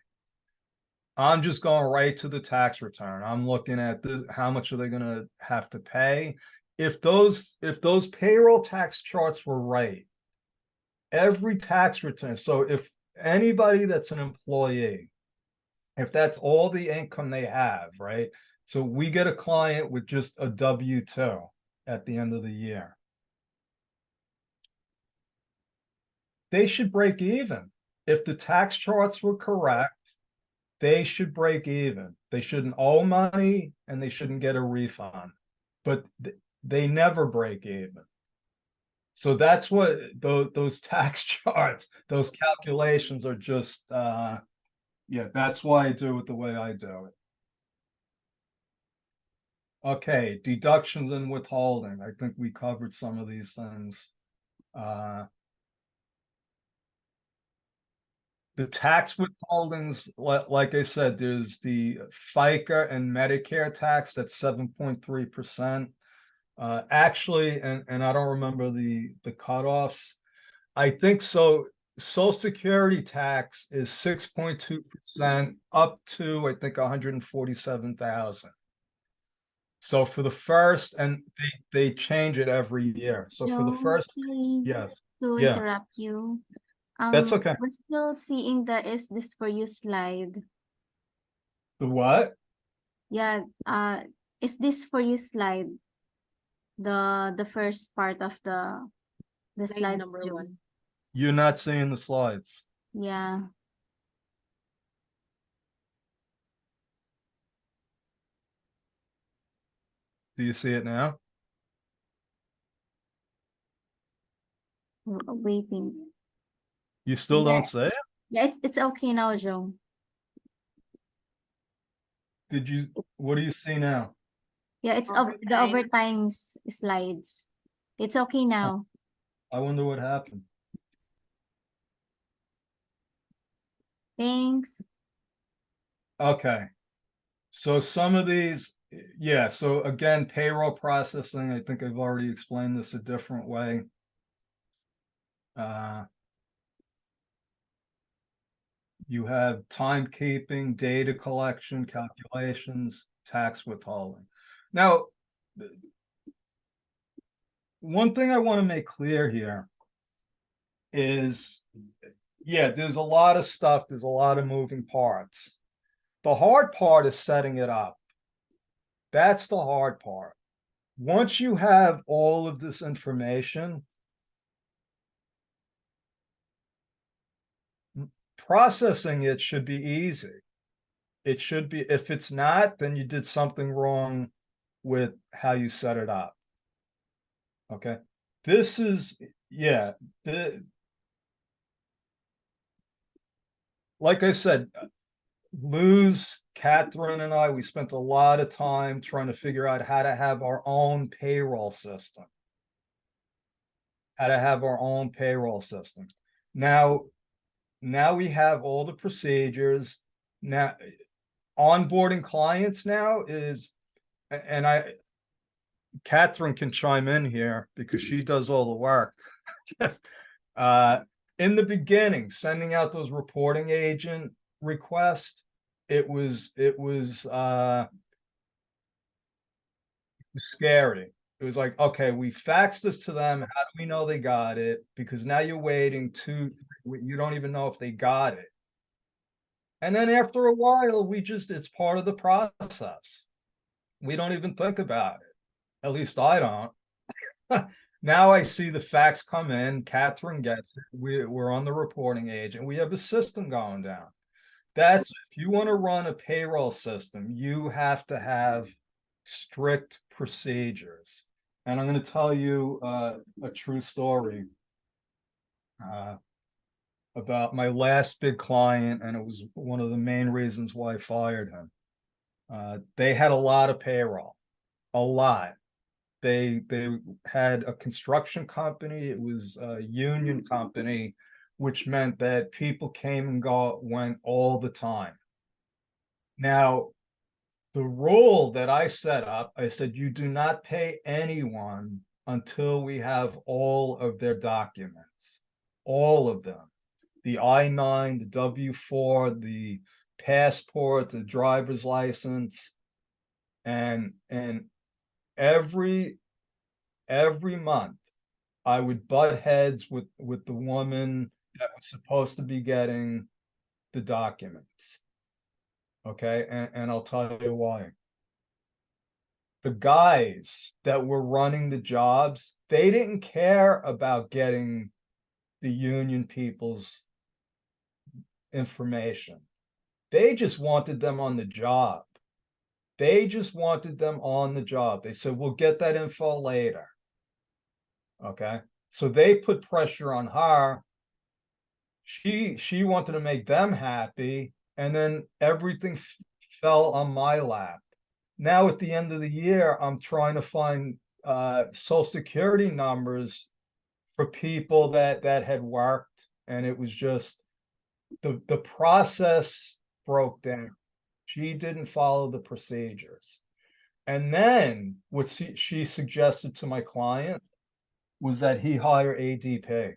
I'm just going right to the tax return. I'm looking at how much are they going to have to pay. If those payroll tax charts were right, every tax return. So if anybody that's an employee, if that's all the income they have, right? So we get a client with just a W-2 at the end of the year. They should break even. If the tax charts were correct, they should break even. They shouldn't owe money and they shouldn't get a refund, but they never break even. So that's what those tax charts, those calculations are just, yeah, that's why I do it the way I do it. Okay, deductions and withholding. I think we covered some of these things. The tax withholdings, like I said, there's the FICA and Medicare tax, that's 7.3%. Actually, and I don't remember the cutoffs. I think so. Social Security tax is 6.2% up to, I think, 147,000. So for the first, and they change it every year. So for the Joe, first, sorry yes, to yeah. interrupt you. That's okay. We're still seeing the "Is this for you" slide. The what? Yeah, "Is this for you" slide. The first part of the Slide slides, number Joe. 1. You're not seeing the slides. Yeah. Do you see it now? Waiting. You still Yeah. don't see it? Yeah, it's okay now, Joe. Did you, what do you see now? Yeah, it's the Overtime. overtime slides. It's okay now. I wonder what happened. Thanks. Okay. So some of these, yeah, so again, payroll processing, I think I've already explained this a different way. You have timekeeping, data collection, calculations, tax withholding. Now, one thing I want to make clear here is, yeah, there's a lot of stuff, there's a lot of moving parts. The hard part is setting it up. That's the hard part. Once you have all of this information, processing it should be easy. It should be, if it's not, then you did something wrong with how you set it up. Okay, this is, yeah, like I said, Luz, Catherine and I, we spent a lot of time trying to figure out how to have our own payroll system. Now we have all the procedures. Now, onboarding clients now is, and Catherine can chime in here because she does all the work. In the beginning, sending out those reporting agent requests, it was scary. It was like, okay, we faxed this to them. How do we know they got it? Because now you're waiting 2, 3, you don't even know if they got it. And then after a while, it's part of the process. We don't even think about it. At least I don't. Now I see the facts come in, Catherine gets it, we're on the reporting agent, we have a system going down. That's, if you want to run a payroll system, you have to have strict procedures. And I'm going to tell you a true story about my last big client, and it was one of the main reasons why I fired him. They had a lot of payroll, a lot. They had a construction company. It was a union company, which meant that people came and went all the time. Now, the rule that I set up, I said, you do not pay anyone until we have all of their documents, all of them. The I-9, the W-4, the passport, the driver's license, and every month I would butt heads with the woman that was supposed to be getting the documents. Okay, and I'll tell you why. The guys that were running the jobs, they didn't care about getting the union people's information. They just wanted them on the job. They said, we'll get that info later. Okay, so they put pressure on her. She wanted to make them happy, and then everything fell on my lap. Now at the end of the year, I'm trying to find social security numbers for people that had worked, and it was just the process broke down. She didn't follow the procedures. And then what she suggested to my client was that he hire ADP.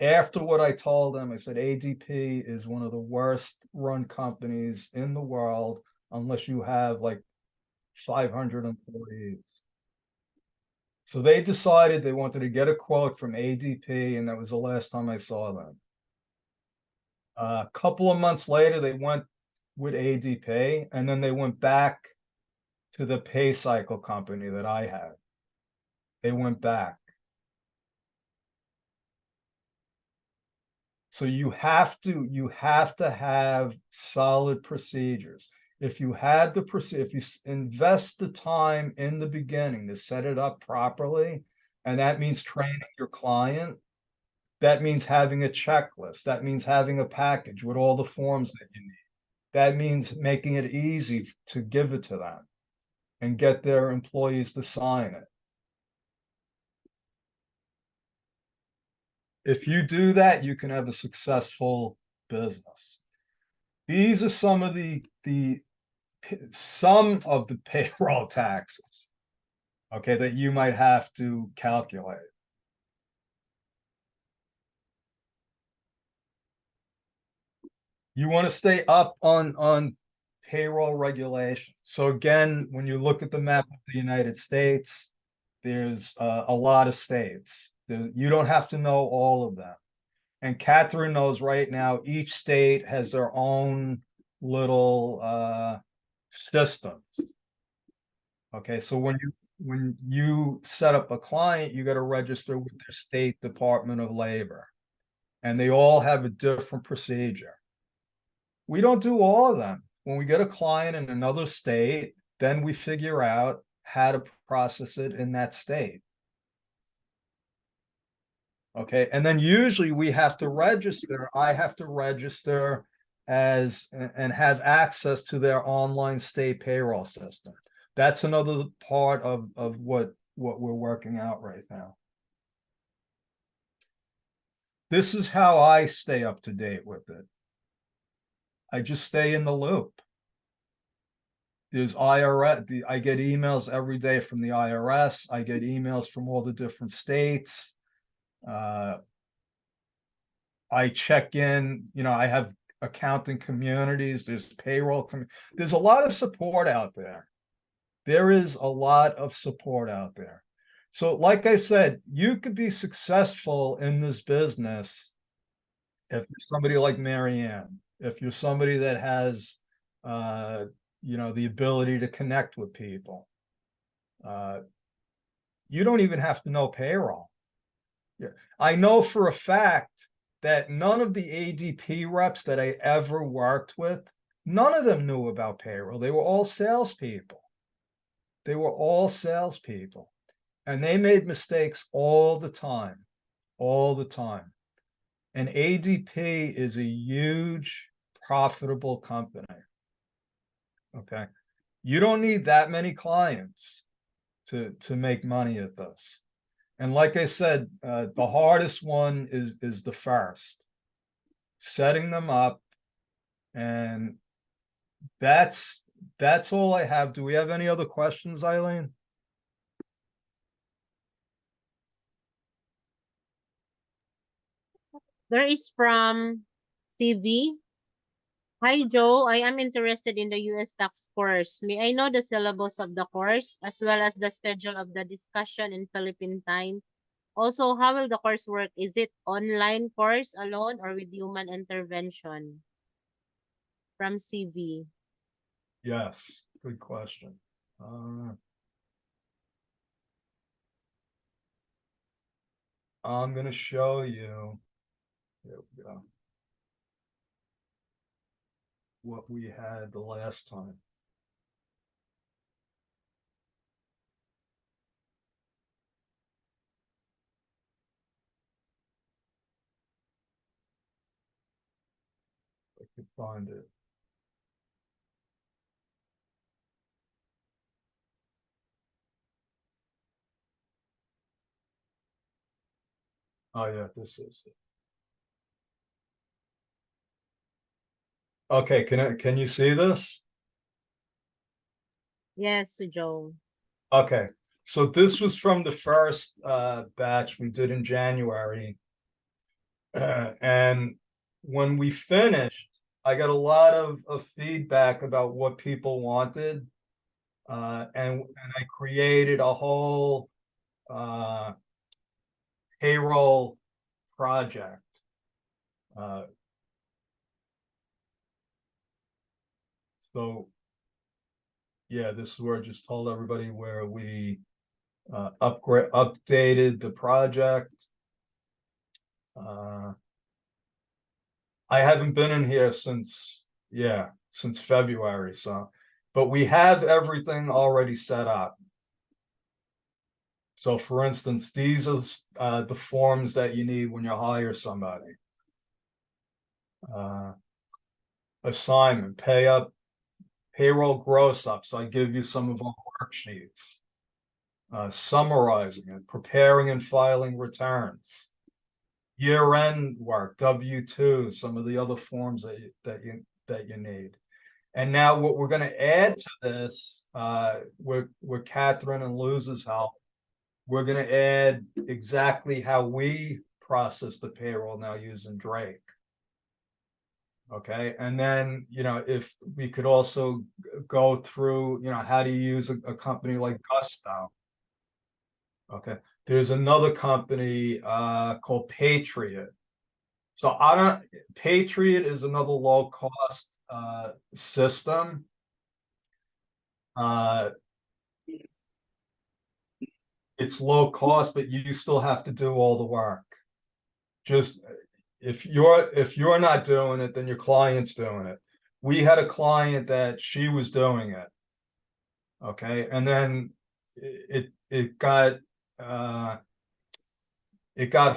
After what I told him, I said, ADP is one of the worst run companies in the world, unless you have like 500 employees. So they decided they wanted to get a quote from ADP, and that was the last time I saw them. A couple of months later, they went with ADP, and then they went back to the pay cycle company that I had. They went back. So you have to have solid procedures. If you had the if you invest the time in the beginning to set it up properly, and that means training your client, that means having a checklist, that means having a package with all the forms that you need. that means making it easy to give it to them and get their employees to sign it. If you do that, you can have a successful business. These are some of the payroll taxes, okay, that you might have to calculate. You want to stay up on payroll regulation. So again, when you look at the map of the United States, there's a lot of states. You don't have to know all of them. And Catherine knows right now, each state has their own little systems. Okay, so when you set up a client, you got to register with their state Department of Labor. And they all have a different procedure. We don't do all of them. When we get a client in another state, then we figure out how to process it in that state. Okay, and then usually we have to register. I have to register as and have access to their online state payroll system. That's another part of what we're working out right now. This is how I stay up to date with it. I just stay in the loop. There's IRS, I get emails every day from the IRS. I get emails from all the different states. I check in, I have accounting communities, there's payroll, there's a lot of support out there. There is a lot of support out there. So like I said, you could be successful in this business if you're somebody like Marianne, if you're somebody that has, the ability to connect with people. You don't even have to know payroll. Yeah. I know for a fact that none of the ADP reps that I ever worked with, none of them knew about payroll. They were all salespeople. They were all salespeople. And they made mistakes all the time, all the time. And ADP is a huge, profitable company. Okay. You don't need that many clients to make money at this. And like I said, the hardest one is the first, setting them up, and that's all I have. Do we have any other questions, Eileen? There is from CV. Hi, Joe. I am interested in the U.S. tax course. May I know the syllabus of the course as well as the schedule of the discussion in Philippine time? Also, how will the course work? Is it online course alone or with human intervention? From CV. Yes, good question. I'm going to show you. There we go. What we had the last time. I could find it. Oh yeah, this is it. Okay, can you see this? Yes, Joe. Okay, so this was from the first batch we did in January. And when we finished, I got a lot of feedback about what people wanted. And I created a whole payroll project. So yeah, this is where I just told everybody where we updated the project. I haven't been in here since February, so, but we have everything already set up. So for instance, these are the forms that you need when you hire somebody. assignment, pay up, payroll gross ups. I give you some of our worksheets. Summarizing and preparing and filing returns. Year-end work, W-2, some of the other forms that you need. And now what we're going to add to this, with Catherine and Luz's help, we're going to add exactly how we process the payroll now using Drake. Okay, and then, if we could also go through, how do you use a company like Gusto? Okay, there's another company called Patriot. So Patriot is another low cost system. It's low cost, but you still have to do all the work. Just if you're not doing it, then your client's doing it. We had a client that she was doing it. Okay, and then it got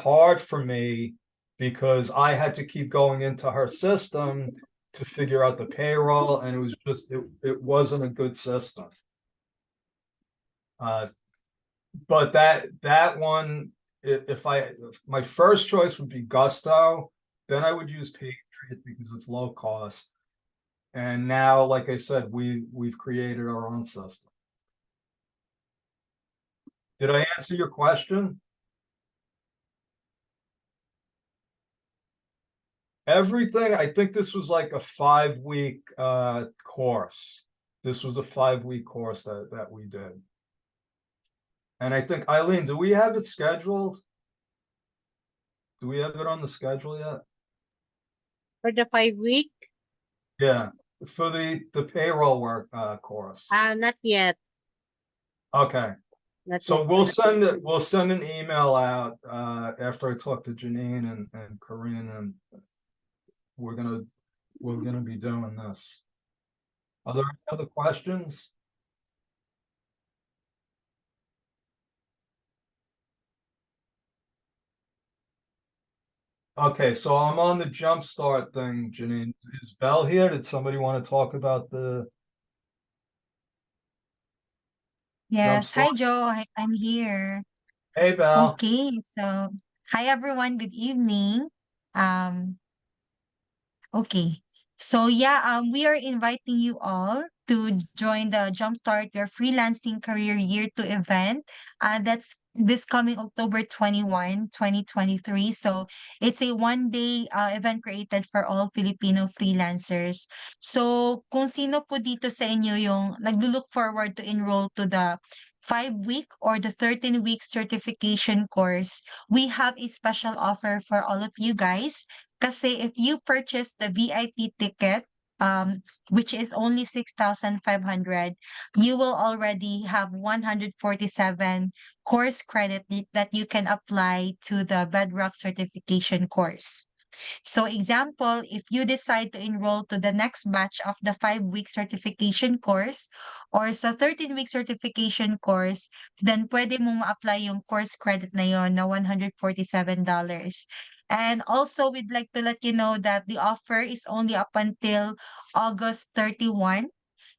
hard for me because I had to keep going into her system to figure out the payroll, and it was just it wasn't a good system. But that one, if my first choice would be Gusto, then I would use Patriot because it's low cost. And now, like I said, we've created our own system. Did I answer your question? Everything, I think this was like a 5-week course. This was a 5-week course that we did. And I think, Eileen, do we have it scheduled? Do we have it on the schedule yet? For the 5-week? Yeah, for the payroll work course. Not yet. Okay. Not So yet. we'll send an email out after I talk to Janine and Corinne, and we're gonna be doing this. Are there any other questions? Okay, so I'm on the jumpstart thing, Janine. Is Belle here? Did somebody want to talk about the Yes. Hi, jumpstart? Joe. I'm here. Hey, Belle. Okay. So, hi, everyone. Good evening. Um, okay. So, yeah, we are inviting you all to join the Jumpstart Your Freelancing Career Year 2 event. That's this coming October 21, 2023. So, it's a one-day event created for all Filipino freelancers. So, kung sino po dito sa inyo yung naglo-look forward to enroll to the 5-week or the 13-week certification course, we have a special offer for all of you guys. Kasi if you purchase the VIP ticket, which is only 6,500, you will already have 147 course credit that you can apply to the Bedrock certification course. So example, if you decide to enroll to the next batch of the 5-week certification course or sa 13-week certification course, then pwede mong ma-apply yung course credit na yon na $147. And also, we'd like to let you know that the offer is only up until August 31.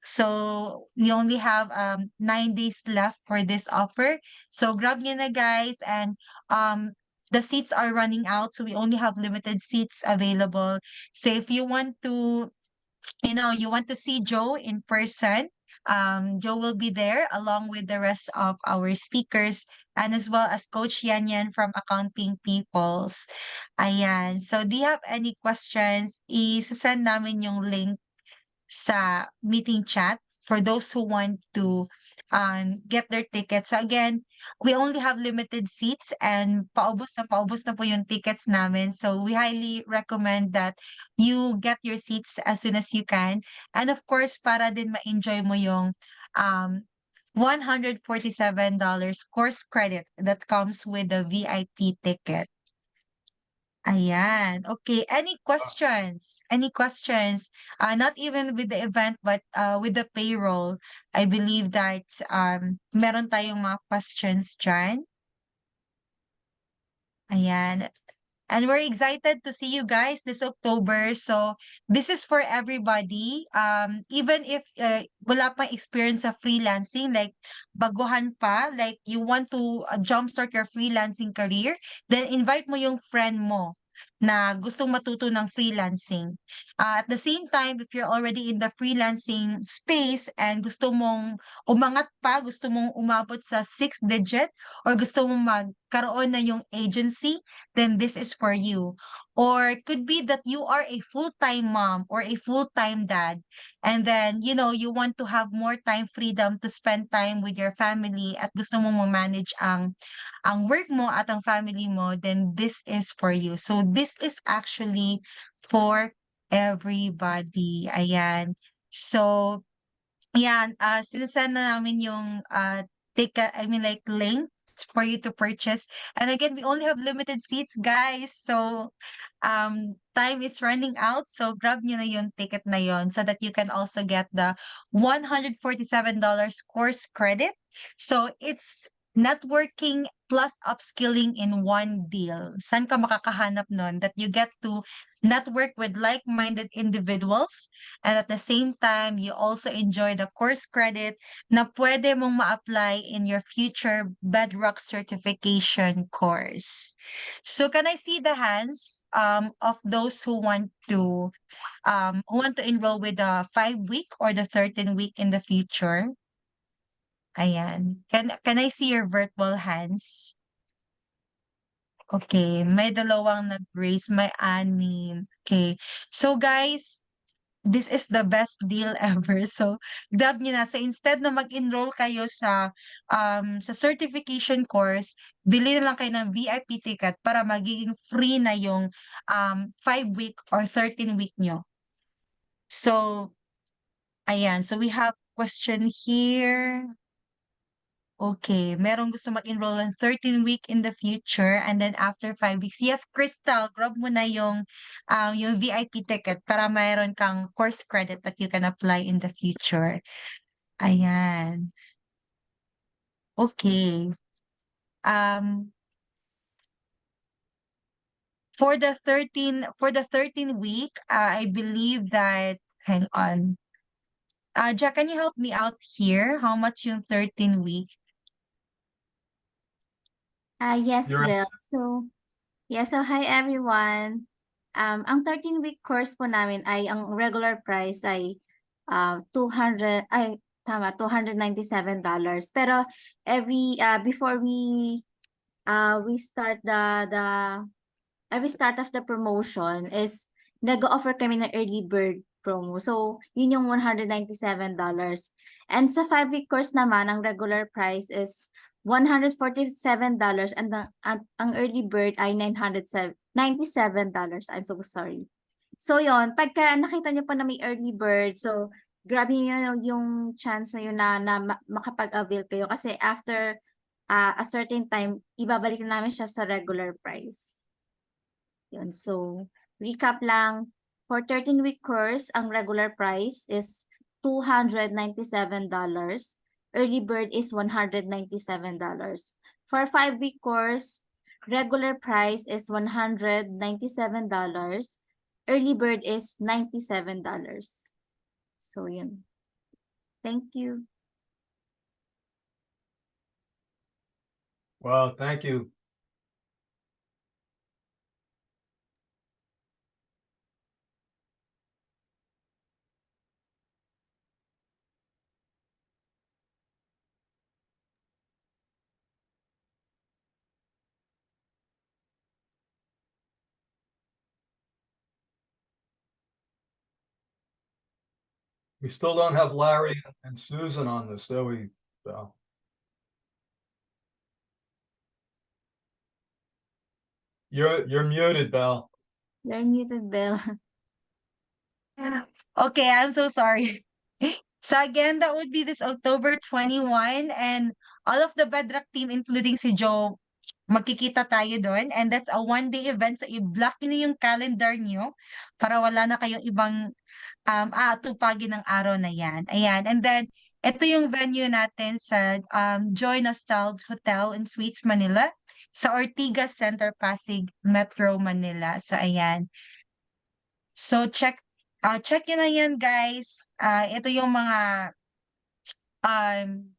So we only have 9 days left for this offer. So grab nyo na guys, and the seats are running out, so we only have limited seats available. So if you want to, you want to see Joe in person, Joe will be there along with the rest of our speakers and as well as Coach Yan Yan from Accounting Peoples. Ayan. So do you have any questions? Isasend namin yung link sa meeting chat for those who want to get their tickets. So again, we only have limited seats and paubos na po yung tickets namin. So we highly recommend that you get your seats as soon as you can. And of course, para din ma-enjoy mo yung $147 course credit that comes with the VIP ticket. Ayan. Okay. Any questions? Any questions? Not even with the event, but with the payroll. I believe that meron tayong mga questions dyan. Ayan. And we're excited to see you guys this October. So this is for everybody. Even if wala pang experience sa freelancing, like baguhan pa, like you want to jumpstart your freelancing career, then invite mo yung friend mo na gustong matuto ng freelancing. At the same time, if you're already in the freelancing space and gusto mong umangat pa, gusto mong umabot sa 6 digit, or gusto mong magkaroon na yung agency, then this is for you. Or could be that you are a full-time mom or a full-time dad, and then, you want to have more time freedom to spend time with your family at gusto mong manage ang work mo at ang family mo, then this is for you. So this is actually for everybody. Ayan. So, yan, sinasend na namin yung link for you to purchase. And again, we only have limited seats, guys. So, time is running out. So, grab nyo na yung ticket na yon so that you can also get the $147 course credit. So, it's networking plus upskilling in one deal. Saan ka makakahanap nun? That you get to network with like-minded individuals, and at the same time, you also enjoy the course credit na pwede mong ma-apply in your future Bedrock certification course. So can I see the hands of those who want to enroll with the 5-week or the 13-week in the future? Ayan. Can I see your virtual hands? Okay, may dalawang nag-raise, may 6. Okay. So guys, this is the best deal ever. So, grab nyo na. So, instead na mag-enroll kayo sa certification course, bili na lang kayo ng VIP ticket para magiging free na yung 5-week or 13-week nyo. So, ayan. So, we have question here. Okay, merong gusto mag-enroll in 13-week in the future and then after 5 weeks. Yes, Crystal, grab mo na yung VIP ticket para mayroon kang course credit that you can apply in the future. Ayan. Okay. For the 13 week, I believe that, hang on. Jack, can you help me out here? How much yung 13 week? Yes, You're Will. So hi everyone. Ang 13-week course po namin ay ang regular price ay $297. Pero before we start every start of the promotion is nag-offer kami ng early bird promo. So, yun yung $197. And sa 5-week course naman, ang regular price is $147 and ang early bird ay $97. I'm so sorry. So, yon pagka nakita nyo pa na may early bird, so, grabe nyo yung chance na yun na makapag-avail kayo kasi after a certain time, ibabalik na namin siya sa regular price. Yun. So, recap lang. For 13-week course, ang regular price is $297. Early bird is $197. For 5-week course, regular price is $197. Early bird is $97. So, yun. Thank you. Well, thank you. We still don't have Larry and Susan on this, do we, Val? You're muted, Val. You're muted, Belle. Okay, I'm so sorry. So again, that would be this October 21 and all of the Bedrock team, including si Joe, magkikita tayo doon. And that's a one-day event. So i-block nyo yung calendar nyo para wala na kayong ibang aatupagin ng araw na yan. Ayan. And then, Ito yung venue natin sa Joy Nostalgia Hotel and Suites Manila sa Ortigas Center, Pasig, Metro Manila. So ayan. So check yun na yan, guys. Ito yung mga um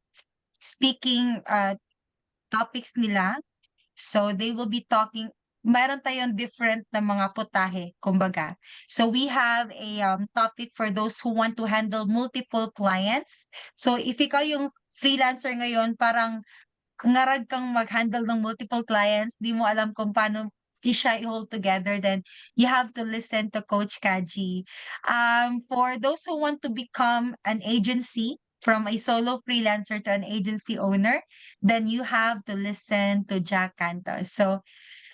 speaking topics nila. So they will be talking, meron tayong different na mga putahe, kumbaga. So we have a topic for those who want to handle multiple clients. So if ikaw yung freelancer ngayon, parang ngarag kang mag-handle ng multiple clients, di mo alam kung paano siya i-hold together, then you have to listen to Coach Kaji. For those who want to become an agency, from a solo freelancer to an agency owner, then you have to listen to Jack Cantos. So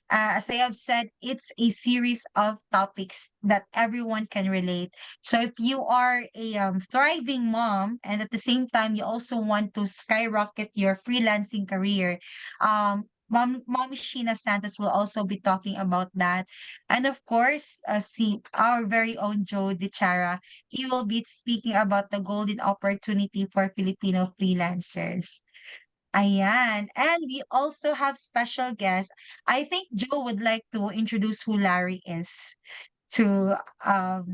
as I have said, it's a series of topics that everyone can relate. So if you are a thriving mom and at the same time you also want to skyrocket your freelancing career, Mom Sheena Santos will also be talking about that. And of course, our very own Joe DiChara, he will be speaking about the golden opportunity for Filipino freelancers. Ayan. And we also have special guests. I think Joe would like to introduce who Larry is to Oh,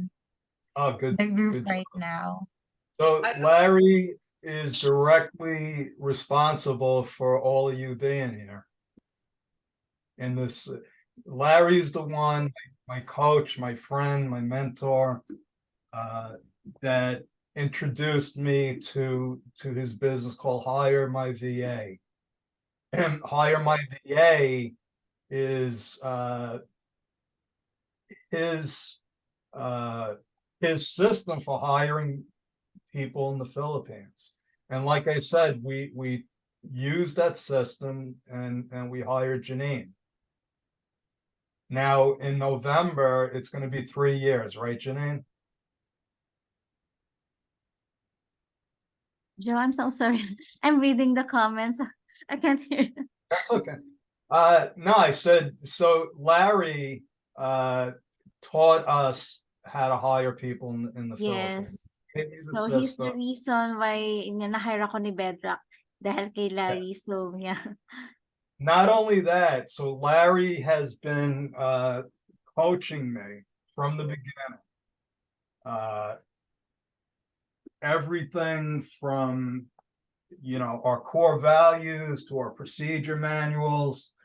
good. the group Good. right now. So Larry is directly responsible for all of you being here. And this, Larry's the one, my coach, my friend, my mentor, that introduced me to his business called Hire My VA. And Hire My VA is his system for hiring people in the Philippines. And like I said, we used that system and we hired Janine. Now in November, it's going to be 3 years, right, Janine? Joe, I'm so sorry. I'm reading the comments. I can't hear. That's okay. No, I said, so Larry taught us how to hire people in the Philippines. Yes. Gave me the So he's the system. reason why na-hire ako ni Bedrock dahil kay Larry. So yeah. Not only that, so Larry has been coaching me from the beginning. Everything from, you know, our core values to our procedure manuals.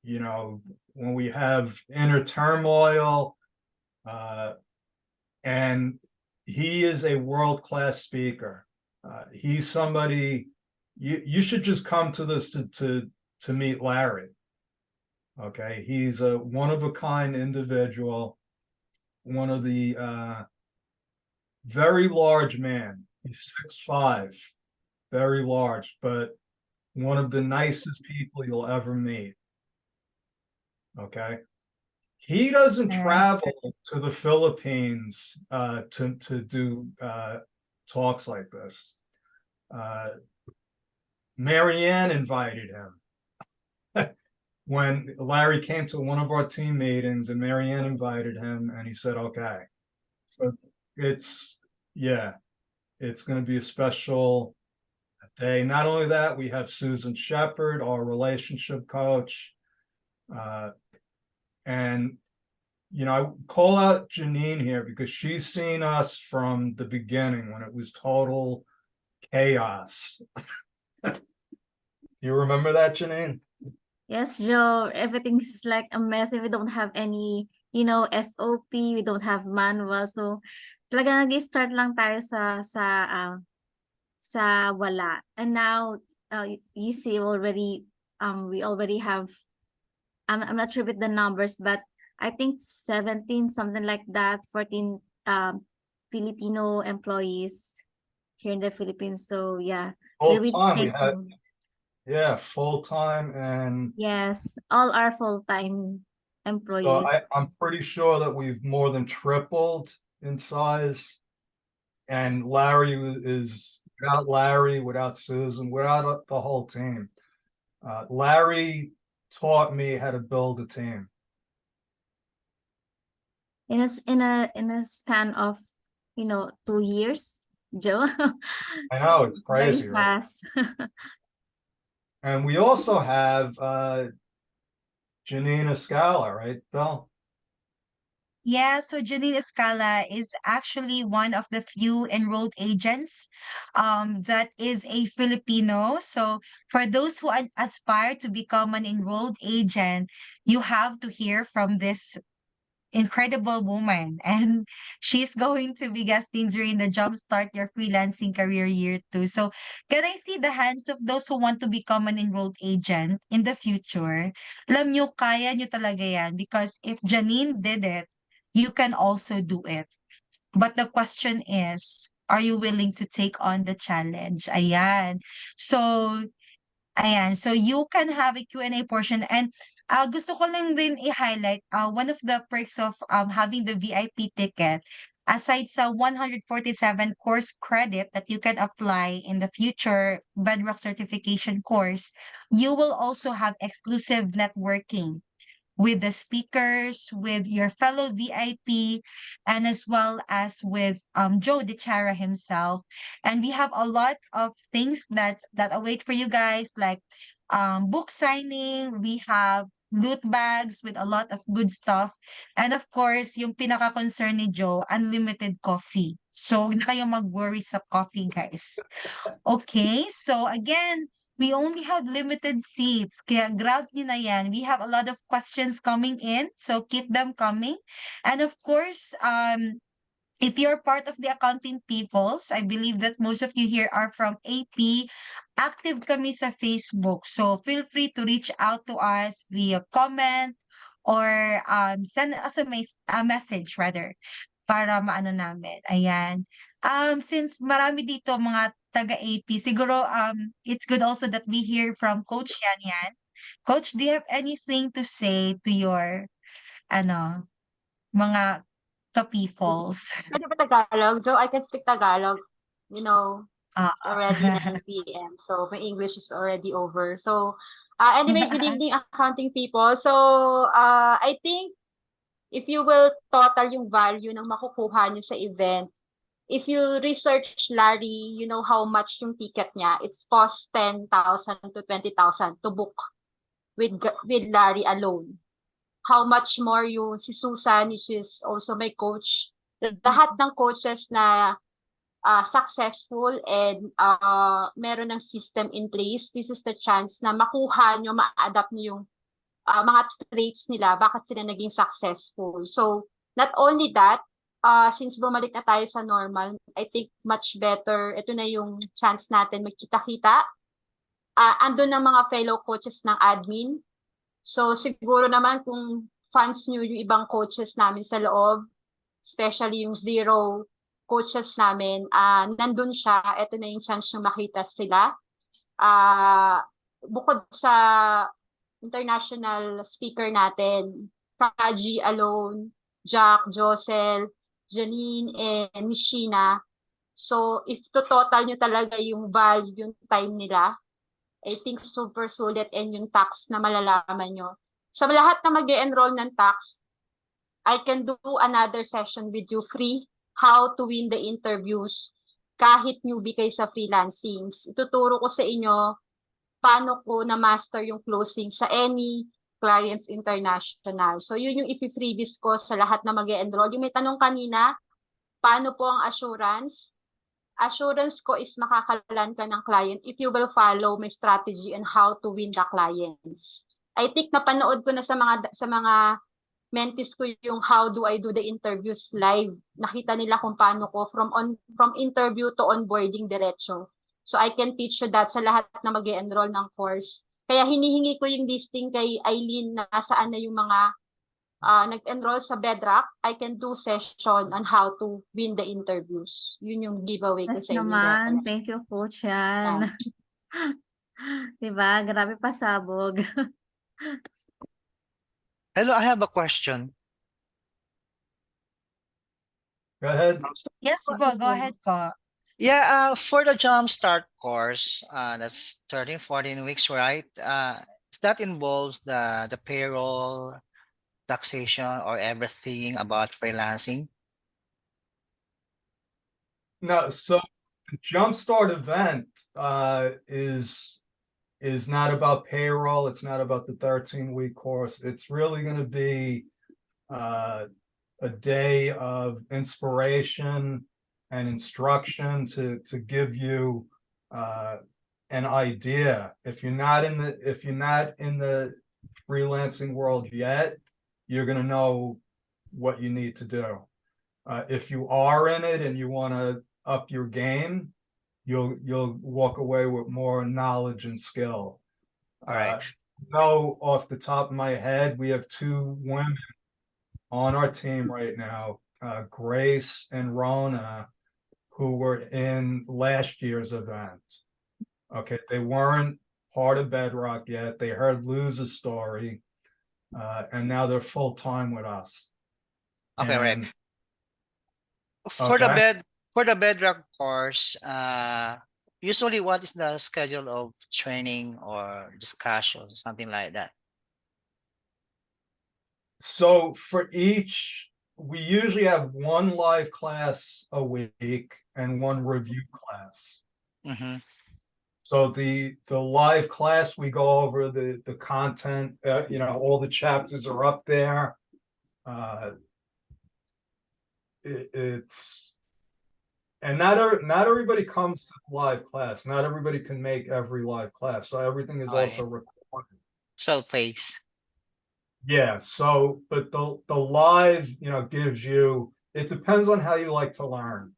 You know, when we have inner turmoil, and he is a world-class speaker. He's somebody you should just come to this to meet Larry. Okay, he's a one-of-a-kind individual, one of the very large man. He's 6'5", very large, but one of the nicest people you'll ever meet. Okay. He doesn't travel to the Philippines to do talks like this. Marianne invited him. When Larry came to one of our team meetings and Marianne invited him and he said, okay. So it's going to be a special day. Not only that, we have Susan Shepard, our relationship coach. And, you know, I call out Janine here because she's seen us from the beginning when it was total chaos. Do you remember that, Janine? Yes, Joe. Everything's like a mess. We don't have any, SOP. We don't have manual. So talaga nag-start lang tayo sa wala. And now you see already we already have I'm not sure with the numbers, but I think 17, something like that, 14 Filipino employees here in the Philippines. So yeah, we're Full really time, we had, thankful. full time, and Yes, all are full-time so employees. I'm pretty sure that we've more than tripled in size. And Larry is, without Larry, without Susan, without the whole team. Larry taught me how to build a team. In a span of 2 years, Joe. I know, it's Very crazy, right? fast. And we also have Janine Escala, right, Bill? Yeah, so Janine Escala is actually one of the few enrolled agents that is a Filipino. So for those who aspire to become an enrolled agent, you have to hear from this incredible woman. And she's going to be guesting during the Jumpstart Your Freelancing Career Year 2. So can I see the hands of those who want to become an enrolled agent in the future? Alam nyo, kaya nyo talaga yan. Because if Janine did it, you can also do it. But the question is, are you willing to take on the challenge? Ayan. So ayan, so you can have a Q&A portion and gusto ko lang rin i-highlight one of the perks of having the VIP ticket aside sa 147 course credit that you can apply in the future Bedrock certification course, you will also have exclusive networking with the speakers, with your fellow VIP, and as well as with Joe DeChara himself. And we have a lot of things that await for you guys, like book signing. We have loot bags with a lot of good stuff. And of course, yung pinaka-concern ni Joe, unlimited coffee. So, hindi kayo mag-worry sa coffee, guys. Okay, so again, we only have limited seats. Kaya grab nyo na yan. We have a lot of questions coming in, so keep them coming. And of course, if you're part of the accounting peoples, I believe that most of you here are from AP. Active kami sa Facebook. So feel free to reach out to us via comment or send us a message rather para maano namin. Ayan. Since marami dito mga taga-AP, siguro it's good also that we hear from Coach Yan Yan. Coach, do you have anything to say to your mga ka-peoples? Pwede ba Tagalog? Joe, I can speak Tagalog. It's already 9 p.m. So my English is already over. So anyway, good evening accounting people. So I think if you will total yung value ng makukuha nyo sa event, if you research Larry, you know how much yung ticket niya. It's cost 10,000 to 20,000 to book with Larry alone. How much more yung si Susan, which is also my coach. Lahat ng coaches na successful and meron ng system in place, this is the chance na makuha nyo, ma-adapt nyo yung mga traits nila, bakit sila naging successful. So, not only that, since bumalik na tayo sa normal, I think much better, ito na yung chance natin magkita-kita. Andun ng mga fellow coaches ng admin. So, siguro naman kung fans nyo yung ibang coaches namin sa loob, especially yung zero coaches namin, nandun siya, ito na yung chance nyo makita sila. Bukod sa international speaker natin, Kaji alone, Jack, Josel, Janine, and Mishina. So, if to total nyo talaga yung value, yung time nila, I think super sulit and yung tax na malalaman nyo. Sa lahat na mag-e-enroll ng tax, I can do another session with you free, how to win the interviews, kahit newbie kayo sa freelancing. Ituturo ko sa inyo paano ko na-master yung closing sa any clients international. So yun yung i-freebies ko sa lahat na mag-e-enroll. Yung may tanong kanina, paano po ang assurance? Assurance ko is makakalan ka ng client if you will follow my strategy on how to win the clients. I think napanood ko na sa mga mentees ko yung how do I do the interviews live. Nakita nila kung paano ko from interview to onboarding diretso. So I can teach you that sa lahat na mag-e-enroll ng course. Kaya hinihingi ko yung listing kay Eileen na saan na yung mga nag-enroll sa Bedrock. I can do session on how to win the interviews. Yun yung giveaway ko Yes sa inyo naman. guys. Thank you, Coach Yan. Diba? Grabe pasabog. Hello, I have a question. Go ahead. Yes po, go ahead po. Yeah, for the Jumpstart course, that's 13, 14 weeks, right? That involves the payroll, taxation, or everything about freelancing? No, so the Jumpstart event is not about payroll. It's not about the 13-week course. It's really going to be a day of inspiration and instruction to give you an idea. If you're not in the freelancing world yet, you're going to know what you need to do. If you are in it and you want to up your game, you'll walk away with more knowledge and skill. All right. No, off the top of my head, we have 2 women on our team right now, Grace and Rona, who were in last year's event. Okay, they weren't part of Bedrock yet. They heard Luz's story, and now they're full time with us. Okay, right. And For the okay. Bedrock course, usually what is the schedule of training or discussion, something like that? So for each, we usually have 1 live class a week and 1 review class. Mm-hmm. So the live class, we go over the content, all the chapters are up there. It's and not everybody comes to the live class. Not everybody can make every live class. So everything is Oh, also yeah. recorded. Self-paced. Yeah. So, but the live, gives you. It depends on how you like to learn.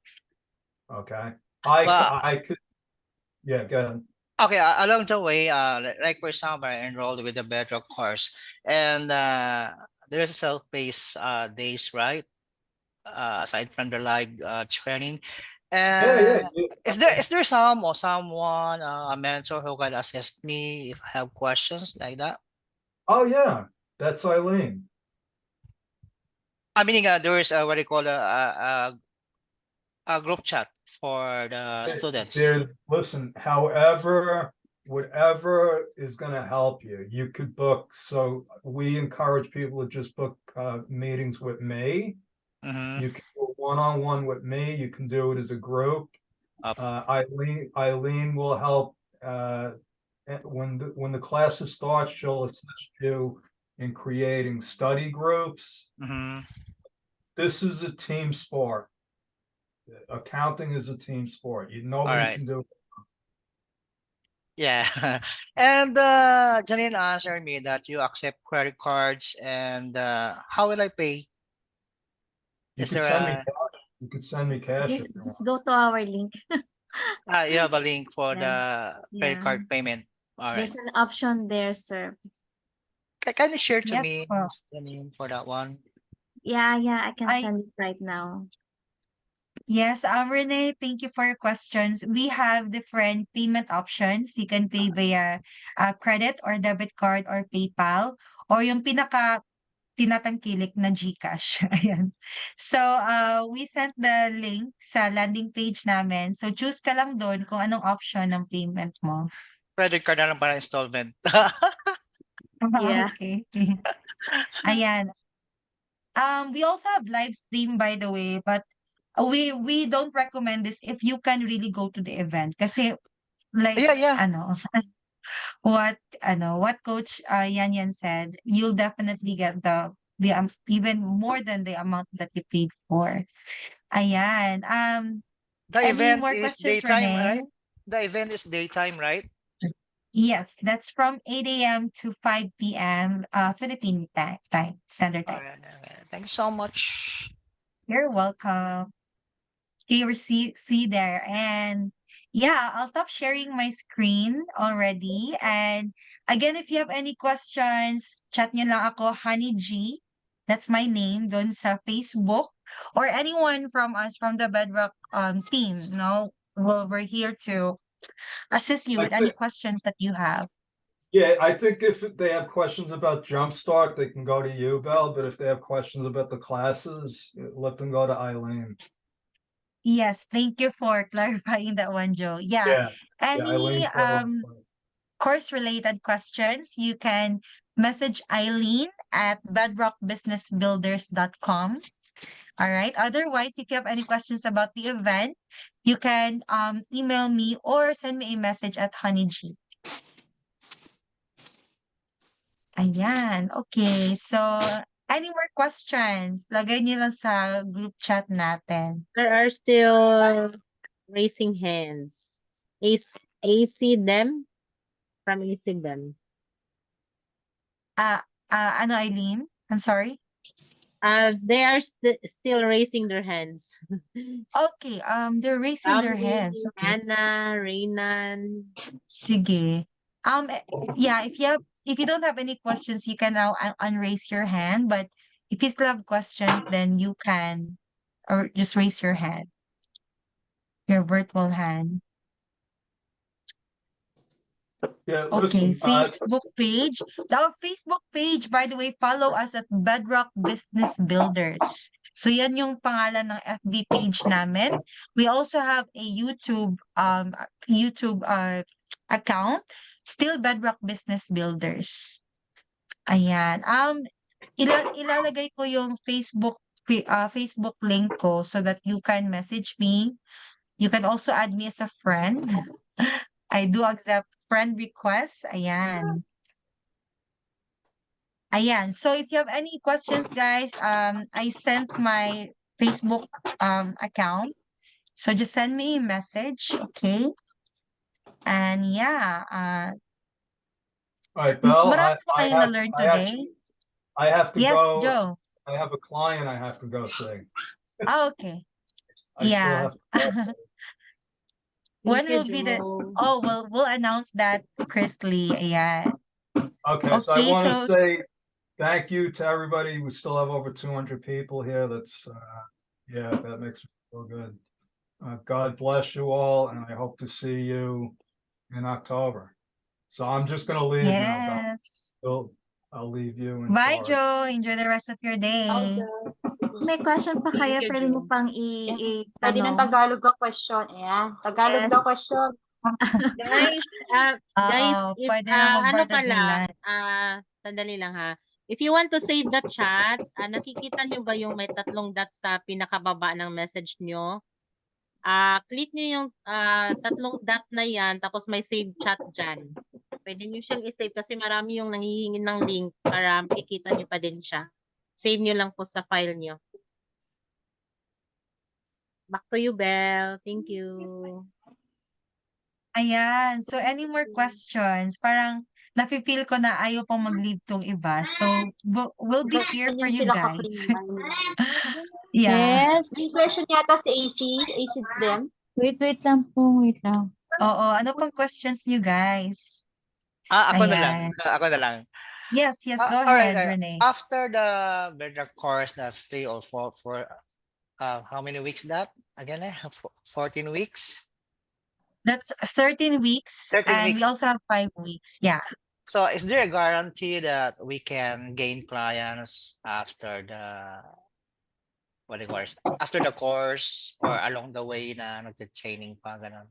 Okay. But I could. Yeah. Go ahead. okay, along the way, like for example, I enrolled with the Bedrock course, and there's self-paced days, right? Aside from the live training, Yeah. and Yeah. is there some or someone a mentor who can assist me if I have questions like that? Oh yeah. That's Eileen. I mean, there is what do you call a group chat for the students. Listen, whatever is gonna help you, you could book. So we encourage people to just book meetings with me. Mm-hmm. You can go one-on-one with me. You can do it as a group. Eileen will help when the classes start. She'll assist you in creating study groups. Mm-hmm. This is a team sport. Accounting is a team sport. All Nobody right. can do it. Yeah. And Janine answered me that you accept credit cards, and how will I pay? You Is could there send me a cash. You could send me cash if you want. Just go to our link. you have a link for Yeah. the credit Yeah. card payment? All right. There's an option there, sir. Can you share to Yes me, po. Janine, for that one? Yeah, I can I send it right now. Yes, Renee, thank you for your questions. We have different payment options. You can pay via credit or debit card or PayPal, or yung pinaka tinatangkilik na GCash. Ayan. So, we sent the link sa landing page namin. So, choose ka lang doon kung anong option ng payment mo. Credit card na lang para installment. Yeah. Okay. Ayan. We also have live stream, by the way, but we don't recommend this if you can really go to the event. Kasi like Yeah. what Coach Yan said, you'll definitely get the even more than the amount that you paid for. Ayan. The Any event more is questions, daytime, Renee? right? The event is daytime, right? Yes, that's from 8 a.m. to 5 p.m. Philippine time, standard All time. right. Thank you so much. You're welcome. Okay, we see there. And yeah, I'll stop sharing my screen already. And again, if you have any questions, chat nyo lang ako, Honey G. That's my name doon sa Facebook. Or anyone from us from the Bedrock team. No, we're here to assist you I with any think, questions that you have. yeah, I think if they have questions about Jumpstart, they can go to you, Belle. But if they have questions about the classes, let them go to Eileen. Yes, thank you for clarifying that one, Joe. Yeah. Yeah, Any Eileen. course related questions, you can message Eileen at bedrockbusinessbuilders.com. All right. Otherwise, if you have any questions about the event, you can email me or send me a message at HoneyG. Ayan. Okay. So, any more questions? Lagay niyo lang sa group chat natin. There are still raising hands. AC them from AC them. Ano, Eileen? I'm sorry. They are still raising their hands. Okay. They're raising their Family, hands. Okay. Anna, Reynan. Sige. Yeah, if you don't have any questions, you can now unraise your hand. But if you still have questions, then you can, or just raise your hand, your virtual hand. Yeah, Okay, listen, Facebook page. Our Facebook page, by the way, follow us at Bedrock Business Builders. So yan yung pangalan ng FB page namin. We also have a YouTube account, still Bedrock Business Builders. Ayan. Ilalagay ko yung Facebook link ko so that you can message me. You can also add me as a friend. I do accept friend requests. Ayan. Ayan. So if you have any questions, guys, I sent my Facebook account. So just send me a message, okay? And yeah, all right, Belle, marami pa kayong na-learn today. I have to Yes, go. Joe. I have a client I have to go see. Oh, okay. I still Yeah. have to go. When Thank you, will be the Joe. Oh, we'll announce that, Chrisley. Ayan. Okay, so I Okay, want to so say thank you to everybody. We still have over 200 people here. That's, yeah, that makes me feel good. God bless you all, and I hope to see you in October. So I'm just gonna leave now, Belle. yes. So I'll leave you in Bye, charge. Joe. Enjoy the rest of your day. May question pa Thank kaya, you, pwede niyo Joe. pang Pwede ng i-tanong. Tagalog ang question. Ayan. Tagalog Yes. daw question. Guys, Oo, if pwede na ano magbardagulan. pala, sandali lang ha. If you want to save the chat, nakikita nyo ba yung may 3 dots sa pinakababa ng message nyo? Click nyo yung 3 dot na yan, tapos may save chat dyan. Pwede nyo siyang i-save kasi marami yung nanghihingi ng link para makikita nyo pa din siya. Save nyo lang po sa file nyo. Back to you, Belle. Thank you. Ayan. So, any more questions? Parang nafe-feel ko na ayaw pang mag-lead tong iba. So, we'll be here for Hindi you sila guys. ka-free. Yeah. Yes. May question yata si AC. AC them. Wait lang po. Wait lang. Oo. Ano pang questions niyo, guys? Ako na lang. Ayan. Ako na lang. Yes, go All right. ahead, Renee. After the Bedrock course, that's 3 or 4 for how many weeks that? Again, 14 weeks? That's 13 weeks. 13 And we weeks. also have 5 weeks. Yeah. So is there a guarantee that we can gain clients after the after the course or along the way na nagte-training pa ganun?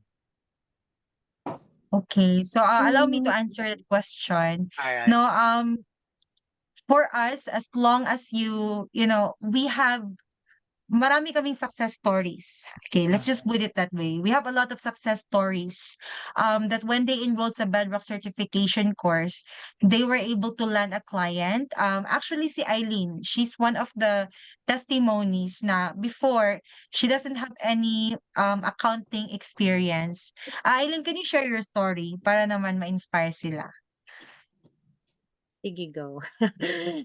Okay. So, allow me to answer that question. All right. No, for us, as long as we have marami kaming success stories. Okay, let's just put it that way. We have a lot of success stories that when they enrolled sa Bedrock certification course, they were able to land a client. Actually, si Eileen, she's one of the testimonies na before, she doesn't have any accounting experience. Eileen, can you share your story para naman ma-inspire sila? Sige, go.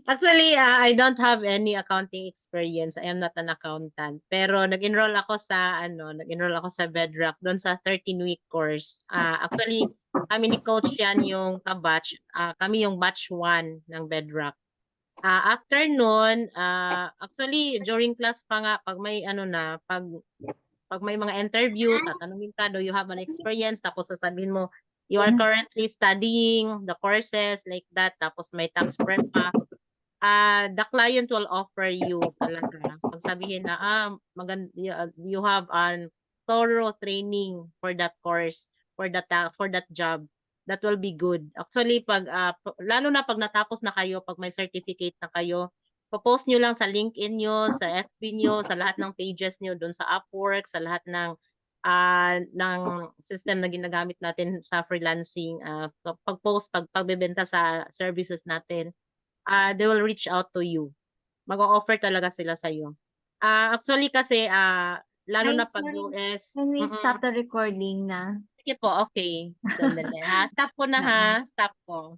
Actually, I don't have any accounting experience. I am not an accountant. Pero nag-enroll ako sa Bedrock doon sa 13-week course. Actually, kami ni coach yan yung ka-batch. Kami yung batch 1 ng Bedrock. After nun, actually during class pa nga pag may pag may mga interview, tatanungin ka, do you have an experience? Tapos sasabihin mo, you are currently studying the courses like that, tapos may tax prep pa. The client will offer you talaga. Pag sabihin na, you have an thorough training for that course, for that job, that will be good. Actually, lalo na pag natapos na kayo, pag may certificate na kayo, post nyo lang sa LinkedIn nyo, sa FB nyo, sa lahat ng pages nyo, doon sa Upwork, sa lahat ng system na ginagamit natin sa freelancing, pag-post, pagbebenta sa services natin, they will reach out to you. Mag-o-offer talaga sila sa iyo. Actually kasi lalo Ay, na pag sorry. US. Can we stop the recording na? Sige po, okay. Sandali ha. Stop ko na ha. Stop ko.